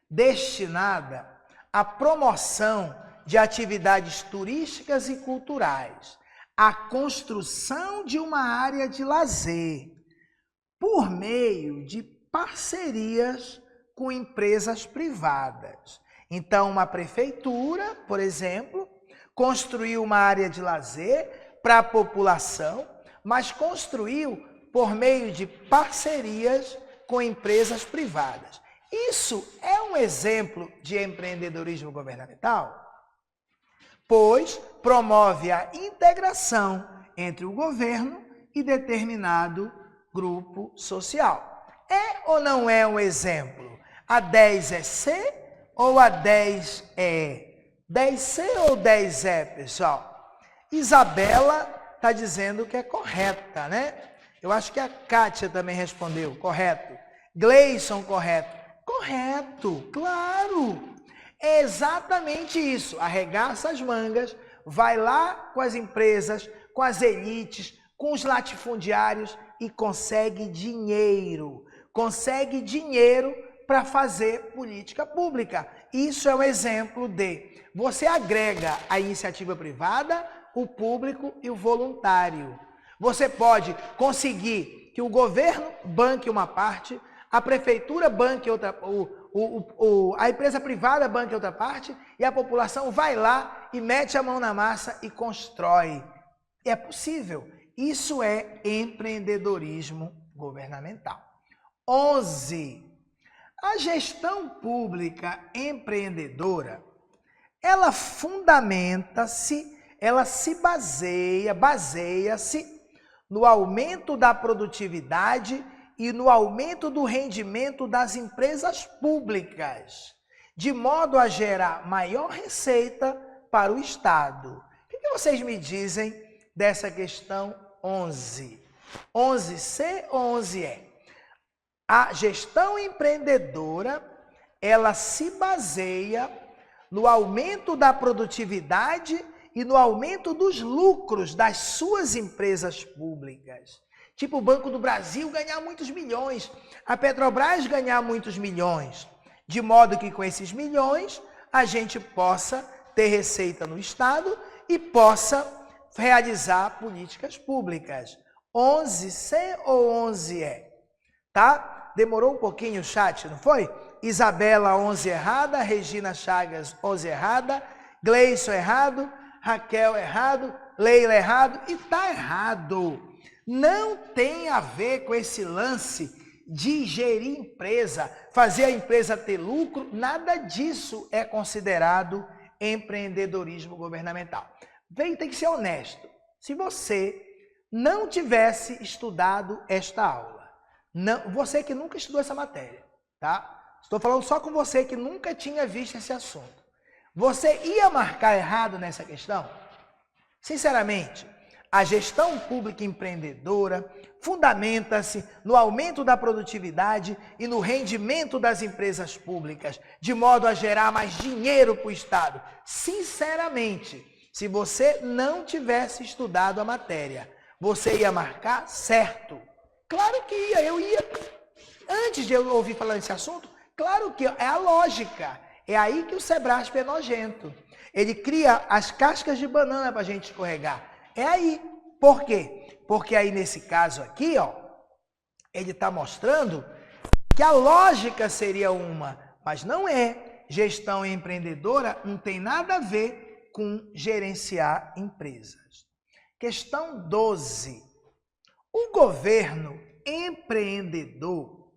destinada à promoção de atividades turísticas e culturais. A construção de uma área de lazer por meio de parcerias com empresas privadas. Então, uma prefeitura, por exemplo, construiu uma área de lazer para a população, mas construiu por meio de parcerias com empresas privadas. Isso é um exemplo de empreendedorismo governamental, pois promove a integração entre o governo e determinado grupo social. É ou não é um exemplo? A 10 é C ou a 10 é 10C ou 10E, pessoal? Isabela está dizendo que é correta, né? Eu acho que a Kátia também respondeu, correto. Gleison, correto. Correto, claro. É exatamente isso. Arregaça as mangas, vai lá com as empresas, com as elites, com os latifundiários e consegue dinheiro. Consegue dinheiro para fazer política pública. Isso é um exemplo de você agrega a iniciativa privada, o público e o voluntário. Você pode conseguir que o governo banque uma parte, a prefeitura banque outra, a empresa privada banque outra parte e a população vai lá e mete a mão na massa e constrói. É possível. Isso é empreendedorismo governamental. 11. A gestão pública empreendedora, ela fundamenta-se, ela se baseia-se no aumento da produtividade e no aumento do rendimento das empresas públicas, de modo a gerar maior receita para o Estado. O que vocês me dizem dessa questão 11? 11C ou 11E? A gestão empreendedora, ela se baseia no aumento da produtividade e no aumento dos lucros das suas empresas públicas. Tipo o Banco do Brasil ganhar muitos milhões, a Petrobras ganhar muitos milhões, de modo que com esses milhões a gente possa ter receita no Estado e possa realizar políticas públicas. 11C ou 11E? Tá? Demorou um pouquinho o chat, não foi? Isabela, 11 errada, Regina Chagas, 11 errada, Gleison errado, Raquel errado, Leila errado e tá errado. Não tem a ver com esse lance de gerir empresa, fazer a empresa ter lucro, nada disso é considerado empreendedorismo governamental. Tem que ser honesto. Se você não tivesse estudado esta aula, você que nunca estudou essa matéria, tá? Estou falando só com você que nunca tinha visto esse assunto. Você ia marcar errado nessa questão? Sinceramente, a gestão pública empreendedora fundamenta-se no aumento da produtividade e no rendimento das empresas públicas, de modo a gerar mais dinheiro para o Estado. Sinceramente, se você não tivesse estudado a matéria, você ia marcar certo. Claro que ia, eu ia. Antes de eu ouvir falar desse assunto, claro que é a lógica. É aí que o Sebrasp é nojento. Ele cria as cascas de banana para a gente escorregar. É aí. Por quê? Porque aí nesse caso aqui, ó, ele está mostrando que a lógica seria uma, mas não é. Gestão empreendedora não tem nada a ver com gerenciar empresas. Questão 12. O governo empreendedor,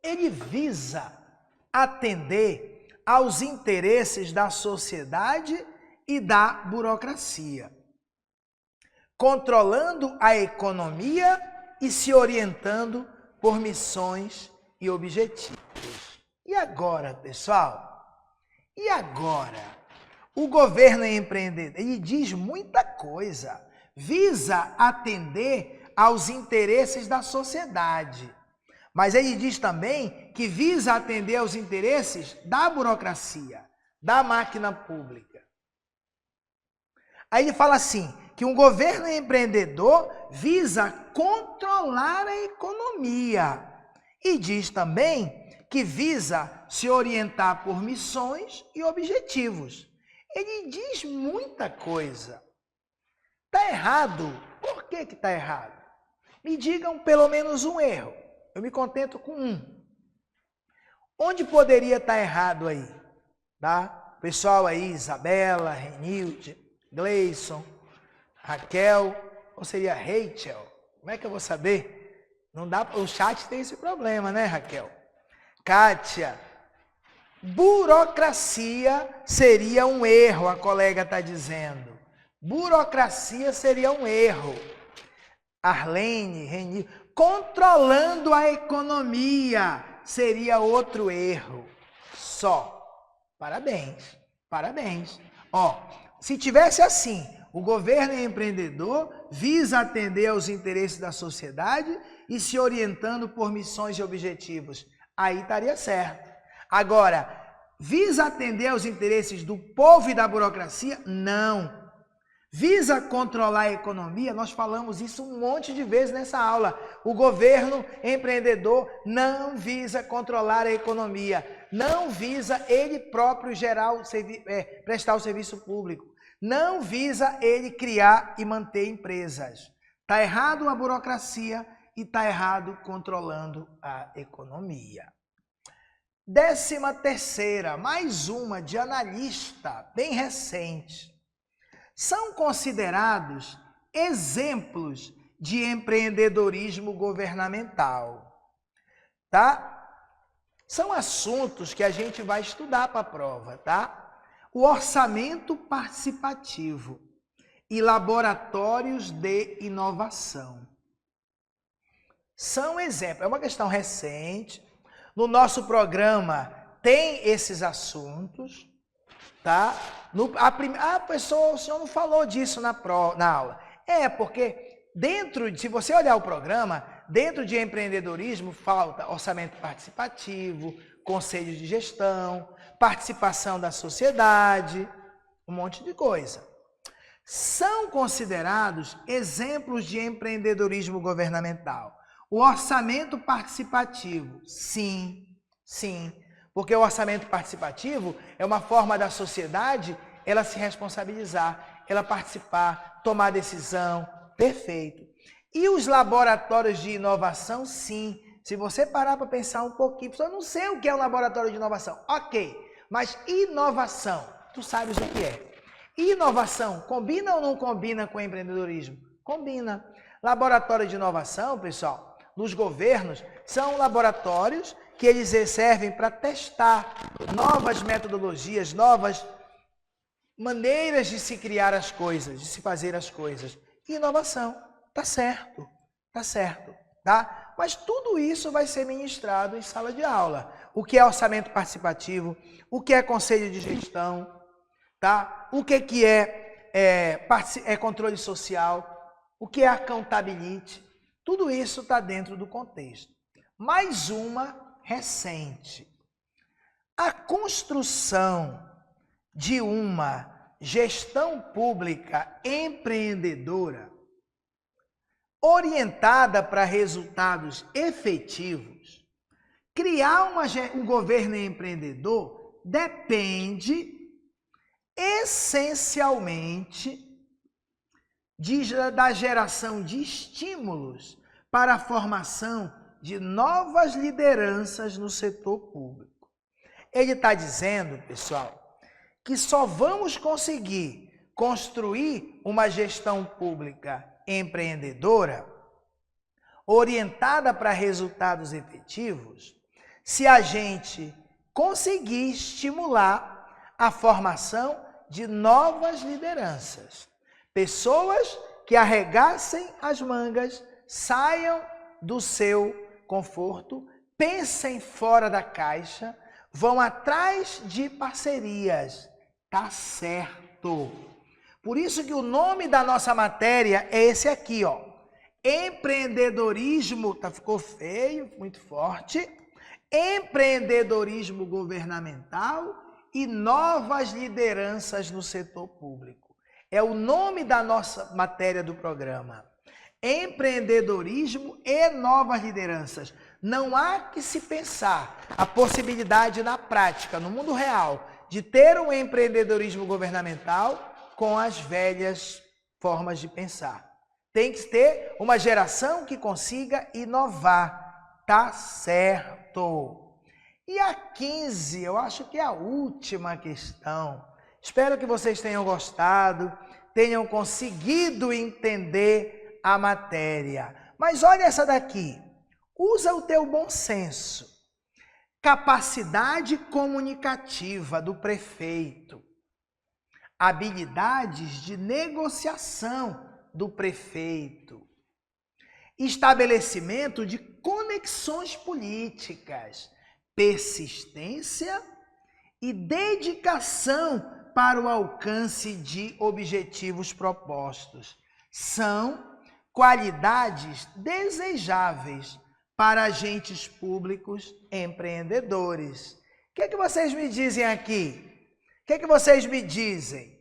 ele visa atender aos interesses da sociedade e da burocracia, controlando a economia e se orientando por missões e objetivos. E agora, pessoal? E agora? O governo é empreendedor, ele diz muita coisa. visa atender aos interesses da sociedade. Mas ele diz também que visa atender aos interesses da burocracia, da máquina pública. Aí ele fala assim, que um governo empreendedor visa controlar a economia. E diz também que visa se orientar por missões e objetivos. Ele diz muita coisa. Está errado? Por que está errado? Me digam pelo menos um erro. Eu me contento com um. Onde poderia estar errado aí? Tá? Pessoal aí, Isabela, Renilde, Gleison, Raquel, ou seria Rachel? Como é que eu vou saber? Não dá, o chat tem esse problema, né, Raquel? Kátia, burocracia seria um erro, a colega está dizendo. Burocracia seria um erro. Arlene, Renilde, controlando a economia seria outro erro. Só. Parabéns, parabéns. Ó, se tivesse assim, o governo empreendedor visa atender aos interesses da sociedade e se orientando por missões e objetivos. Aí estaria certo. Agora, visa atender aos interesses do povo e da burocracia? Não. Visa controlar a economia? Nós falamos isso um monte de vezes nessa aula. O governo empreendedor não visa controlar a economia. Não visa ele próprio prestar o serviço público. Não visa ele criar e manter empresas. Está errado a burocracia e está errado controlando a economia. 13ª, mais uma de analista, bem recente. São considerados exemplos de empreendedorismo governamental. Tá? São assuntos que a gente vai estudar para a prova, tá? O orçamento participativo e laboratórios de inovação. São exemplos, é uma questão recente. No nosso programa tem esses assuntos, tá? Pessoal, o senhor não falou disso na aula. É, porque se você olhar o programa, dentro de empreendedorismo falta orçamento participativo, conselhos de gestão, participação da sociedade, um monte de coisa. São considerados exemplos de empreendedorismo governamental. O orçamento participativo, sim, sim. Porque o orçamento participativo é uma forma da sociedade ela se responsabilizar, ela participar, tomar decisão, perfeito. E os laboratórios de inovação, sim. Se você parar para pensar um pouquinho, eu não sei o que é um laboratório de inovação. Ok, mas inovação, tu sabes o que é. Inovação, combina ou não combina com empreendedorismo? Combina. Laboratório de inovação, pessoal, nos governos, são laboratórios que eles servem para testar novas metodologias, novas maneiras de se criar as coisas, de se fazer as coisas. Inovação, tá certo, tá? Mas tudo isso vai ser ministrado em sala de aula. O que é orçamento participativo, o que é conselho de gestão, tá? O que é controle social, o que é accountability, tudo isso está dentro do contexto. Mais uma recente. A construção de uma gestão pública empreendedora orientada para resultados efetivos, criar um governo empreendedor depende essencialmente da geração de estímulos para a formação de novas lideranças no setor público. Ele está dizendo, pessoal, que só vamos conseguir construir uma gestão pública empreendedora orientada para resultados efetivos se a gente conseguir estimular a formação de novas lideranças. Pessoas que arregassem as mangas, saiam do seu conforto, pensem fora da caixa, vão atrás de parcerias. Tá certo. Por isso que o nome da nossa matéria é esse aqui, ó. Empreendedorismo, ficou feio, muito forte. Empreendedorismo governamental e novas lideranças no setor público. É o nome da nossa matéria do programa. Empreendedorismo e novas lideranças. Não há que se pensar a possibilidade na prática, no mundo real, de ter um empreendedorismo governamental com as velhas formas de pensar. Tem que ter uma geração que consiga inovar. Tá certo. E a 15, eu acho que é a última questão. Espero que vocês tenham gostado, tenham conseguido entender a matéria. Mas olha essa daqui. Usa o teu bom senso. Capacidade comunicativa do prefeito. Habilidades de negociação do prefeito. Estabelecimento de conexões políticas. Persistência e dedicação para o alcance de objetivos propostos. São qualidades desejáveis para agentes públicos empreendedores. O que vocês me dizem aqui? O que vocês me dizem?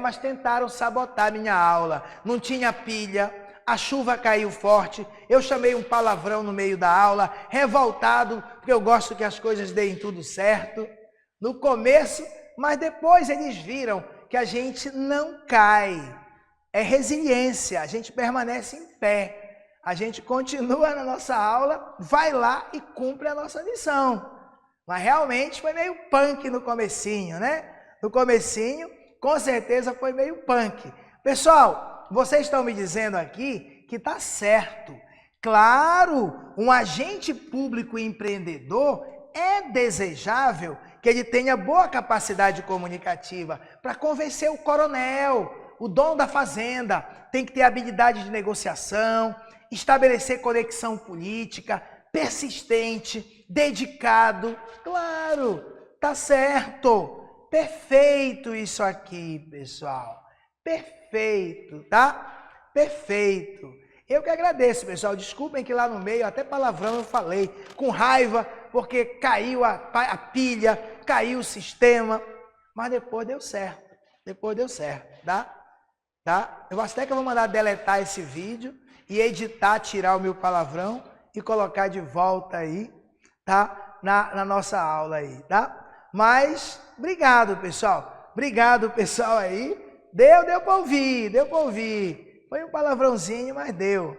Mas tentaram sabotar minha aula. Não tinha pilha, a chuva caiu forte, eu chamei um palavrão no meio da aula, revoltado, porque eu gosto que as coisas deem tudo certo. No começo, mas depois eles viram que a gente não cai. É resiliência, a gente permanece em pé. A gente continua na nossa aula, vai lá e cumpre a nossa missão. Mas realmente foi meio punk no comecinho, né? No comecinho, com certeza foi meio punk. Pessoal, vocês estão me dizendo aqui que tá certo. Claro, um agente público empreendedor é desejável que ele tenha boa capacidade comunicativa para convencer o coronel, o dono da fazenda, tem que ter habilidade de negociação, estabelecer conexão política, persistente, dedicado. Claro, tá certo. Perfeito isso aqui, pessoal. Perfeito, tá? Perfeito. Eu que agradeço, pessoal. Desculpem que lá no meio, até palavrão eu falei, com raiva, porque caiu a pilha, caiu o sistema, mas depois deu certo. Depois deu certo, tá? Eu acho até que eu vou mandar deletar esse vídeo e editar, tirar o meu palavrão e colocar de volta aí, tá? Na nossa aula aí, tá? Mas, obrigado, pessoal. Obrigado, pessoal aí. Deu para ouvir, Foi um palavrãozinho, mas deu.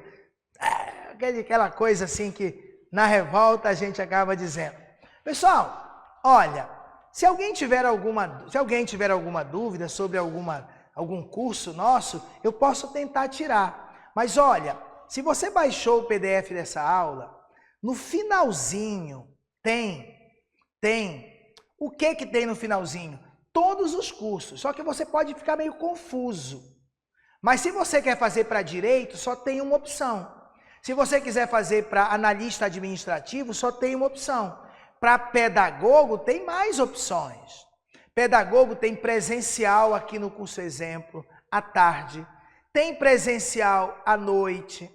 Aquela coisa assim que na revolta a gente acaba dizendo. Pessoal, olha, se alguém tiver alguma dúvida sobre algum curso nosso, eu posso tentar tirar. Mas olha, se você baixou o PDF dessa aula, no finalzinho tem. O que tem no finalzinho? Todos os cursos, só que você pode ficar meio confuso. Mas se você quer fazer para direito, só tem uma opção. Se você quiser fazer para analista administrativo, só tem uma opção. Para pedagogo, tem mais opções. Pedagogo tem presencial aqui no curso exemplo, à tarde. Tem presencial à noite.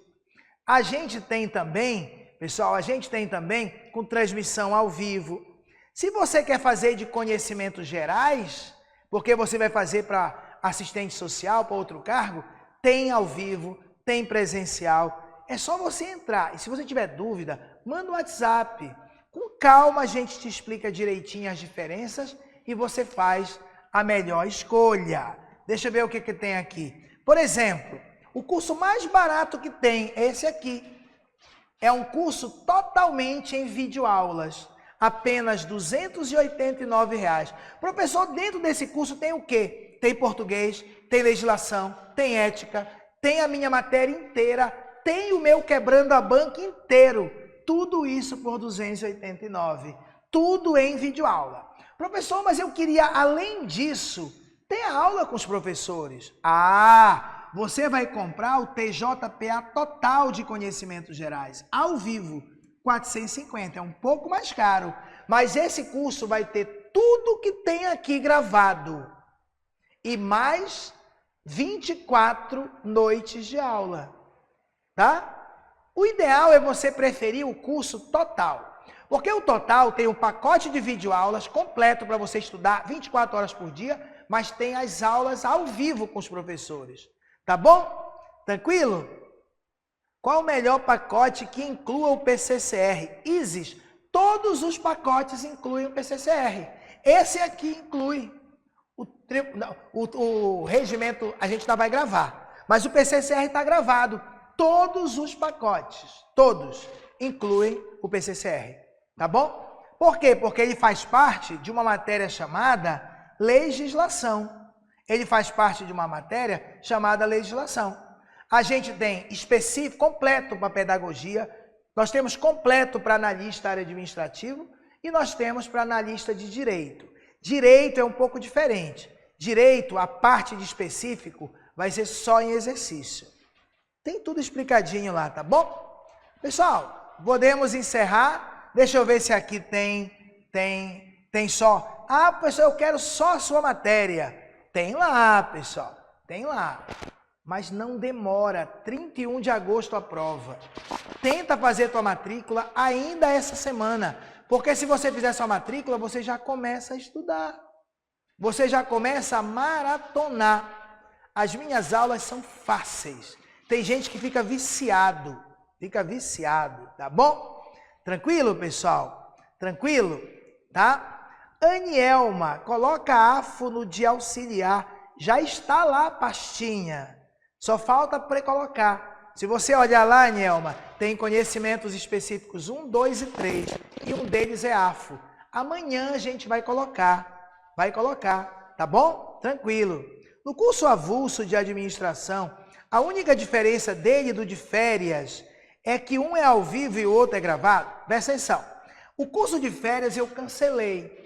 A gente tem também, pessoal, com transmissão ao vivo. Se você quer fazer de conhecimentos gerais, porque você vai fazer para assistente social, para outro cargo, tem ao vivo, tem presencial. É só você entrar. E se você tiver dúvida, manda um WhatsApp. Com calma a gente te explica direitinho as diferenças e você faz a melhor escolha. Deixa eu ver o que tem aqui. Por exemplo, o curso mais barato que tem é esse aqui. É um curso totalmente em videoaulas. Apenas R$ 289. Professor, dentro desse curso tem o quê? Tem português, tem legislação, tem ética, tem a minha matéria inteira, tem o meu quebrando a banca inteiro. Tudo isso por R$ 289. Tudo em videoaula. Professor, mas eu queria, além disso, ter aula com os professores. Você vai comprar o TJPA Total de Conhecimentos Gerais, ao vivo. 450, é um pouco mais caro, mas esse curso vai ter tudo que tem aqui gravado e mais 24 noites de aula, tá? O ideal é você preferir o curso total, porque o total tem um pacote de videoaulas completo para você estudar 24 horas por dia, mas tem as aulas ao vivo com os professores, tá bom? Tranquilo? Qual o melhor pacote que inclua o PCCR? Isis, todos os pacotes incluem o PCCR. Esse aqui inclui o regimento, a gente ainda vai gravar, mas o PCCR está gravado. Todos os pacotes, todos, incluem o PCCR, tá bom? Por quê? Porque ele faz parte de uma matéria chamada legislação. Ele faz parte de uma matéria chamada legislação. A gente tem específico, completo para pedagogia, nós temos completo para analista área administrativo e nós temos para analista de direito. Direito é um pouco diferente. Direito, a parte de específico, vai ser só em exercício. Tem tudo explicadinho lá, tá bom? Pessoal, podemos encerrar. Deixa eu ver se aqui tem só. Ah, pessoal, eu quero só a sua matéria. Tem lá, pessoal, tem lá. Mas não demora, 31 de agosto a prova. Tenta fazer tua matrícula ainda essa semana, porque se você fizer sua matrícula, você já começa a estudar. Você já começa a maratonar. As minhas aulas são fáceis. Tem gente que fica viciado, tá bom? Tranquilo, pessoal? Tranquilo? Tá? Anielma, coloca AFO no de auxiliar. Já está lá a pastinha. Só falta pré-colocar. Se você olhar lá, Anielma, tem conhecimentos específicos 1, 2 e 3. E um deles é AFO. Amanhã a gente vai colocar. Tá bom? Tranquilo. No curso avulso de administração, a única diferença dele e do de férias é que um é ao vivo e o outro é gravado. Presta atenção. O curso de férias eu cancelei.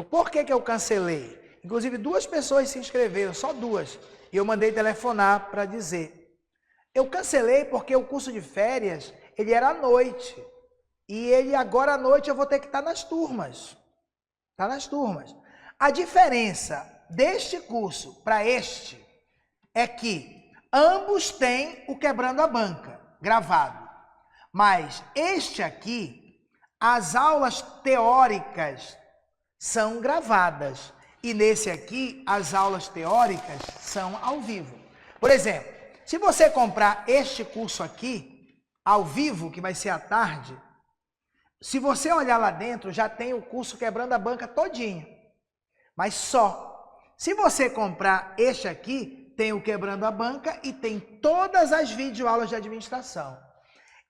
Por que eu cancelei? Inclusive 2 pessoas se inscreveram, só 2. E eu mandei telefonar para dizer. Eu cancelei porque o curso de férias, ele era à noite. E ele agora à noite eu vou ter que estar nas turmas. Tá nas turmas. A diferença deste curso para este é que ambos têm o Quebrando a Banca, gravado. Mas este aqui, as aulas teóricas são gravadas. E nesse aqui, as aulas teóricas são ao vivo. Por exemplo, se você comprar este curso aqui, ao vivo, que vai ser à tarde, se você olhar lá dentro, já tem o curso Quebrando a Banca todinho. Mas só. Se você comprar este aqui, tem o Quebrando a Banca e tem todas as videoaulas de administração.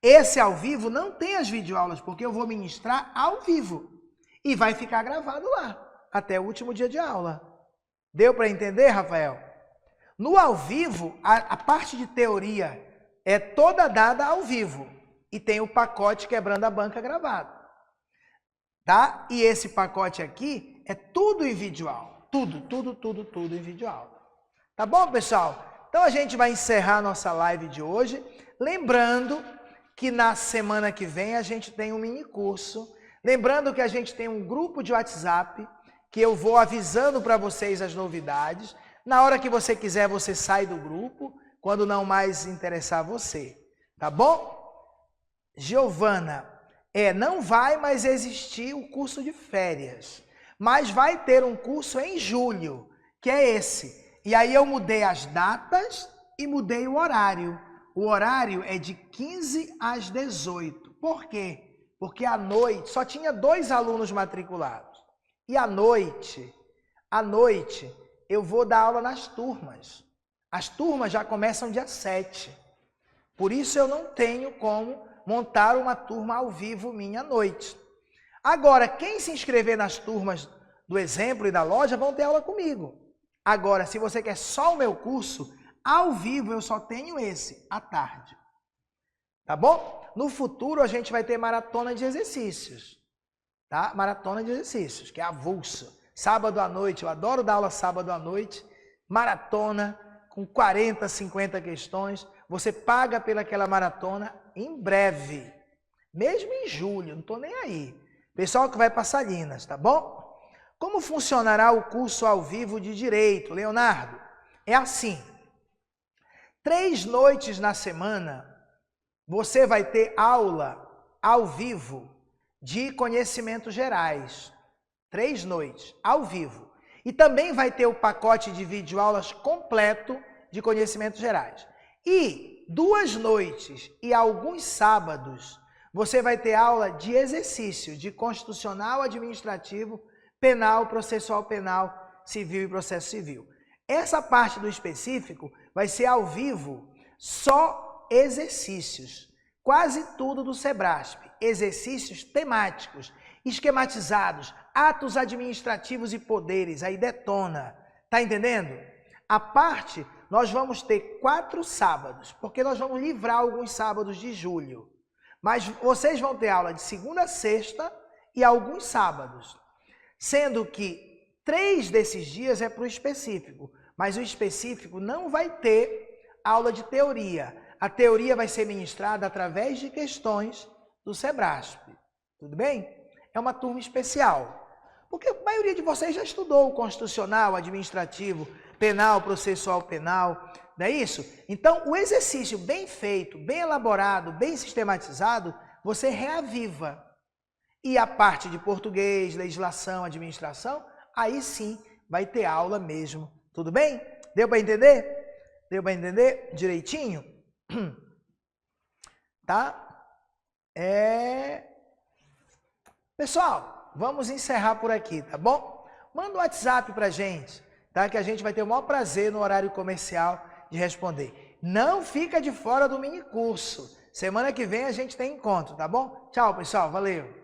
Esse ao vivo não tem as videoaulas, porque eu vou ministrar ao vivo. E vai ficar gravado lá, até o último dia de aula. Deu para entender, Rafael? No ao vivo, a parte de teoria é toda dada ao vivo. E tem o pacote Quebrando a Banca gravado. Tá? E esse pacote aqui é tudo em videoaula. Tudo em videoaula. Tá bom, pessoal? Então a gente vai encerrar a nossa live de hoje. Lembrando que na semana que vem a gente tem um mini curso. Lembrando que a gente tem um grupo de WhatsApp que eu vou avisando para vocês as novidades. Na hora que você quiser, você sai do grupo, quando não mais interessar você. Tá bom? Giovana, não vai mais existir o curso de férias, mas vai ter um curso em julho, que é esse. E aí eu mudei as datas e mudei o horário. O horário é de 15 às 18. Por quê? Porque à noite, só tinha 2 alunos matriculados. E à noite, eu vou dar aula nas turmas. As turmas já começam dia 7. Por isso eu não tenho como montar uma turma ao vivo minha à noite. Agora, quem se inscrever nas turmas do Exemplo e da Loja vão ter aula comigo. Agora, se você quer só o meu curso, ao vivo eu só tenho esse, à tarde. Tá bom? No futuro a gente vai ter maratona de exercícios. Tá? Maratona de exercícios, que é avulsa. Sábado à noite, eu adoro dar aula sábado à noite. Maratona, com 40, 50 questões. Você paga pelaquela maratona em breve. Mesmo em julho, não estou nem aí. Pessoal que vai para Salinas, tá bom? Como funcionará o curso ao vivo de Direito, Leonardo? É assim, 3 noites na semana, você vai ter aula ao vivo de conhecimentos gerais. 3 noites, ao vivo. E também vai ter o pacote de videoaulas completo de conhecimentos gerais. E 2 noites e alguns sábados, você vai ter aula de exercício de constitucional, administrativo, penal, processual penal, civil e processo civil. Essa parte do específico vai ser ao vivo, só exercícios. Quase tudo do Sebrasp. Exercícios temáticos, esquematizados, atos administrativos e poderes, aí detona. Tá entendendo? A parte, nós vamos ter 4 sábados, porque nós vamos livrar alguns sábados de julho. Mas vocês vão ter aula de segunda a sexta e alguns sábados. Sendo que 3 desses dias é para o específico, mas o específico não vai ter aula de teoria. A teoria vai ser ministrada através de questões do Sebrasp. Tudo bem? É uma turma especial. Porque a maioria de vocês já estudou o constitucional, administrativo, penal, processual penal, não é isso? Então, o exercício bem feito, bem elaborado, bem sistematizado, você reaviva. E a parte de português, legislação, administração, aí sim vai ter aula mesmo. Tudo bem? Deu para entender? Deu para entender direitinho? Tá? Pessoal, vamos encerrar por aqui, tá bom? Manda um WhatsApp pra gente, tá? Que a gente vai ter o maior prazer no horário comercial de responder. Não fica de fora do mini curso. Semana que vem a gente tem encontro, tá bom? Tchau, pessoal. Valeu.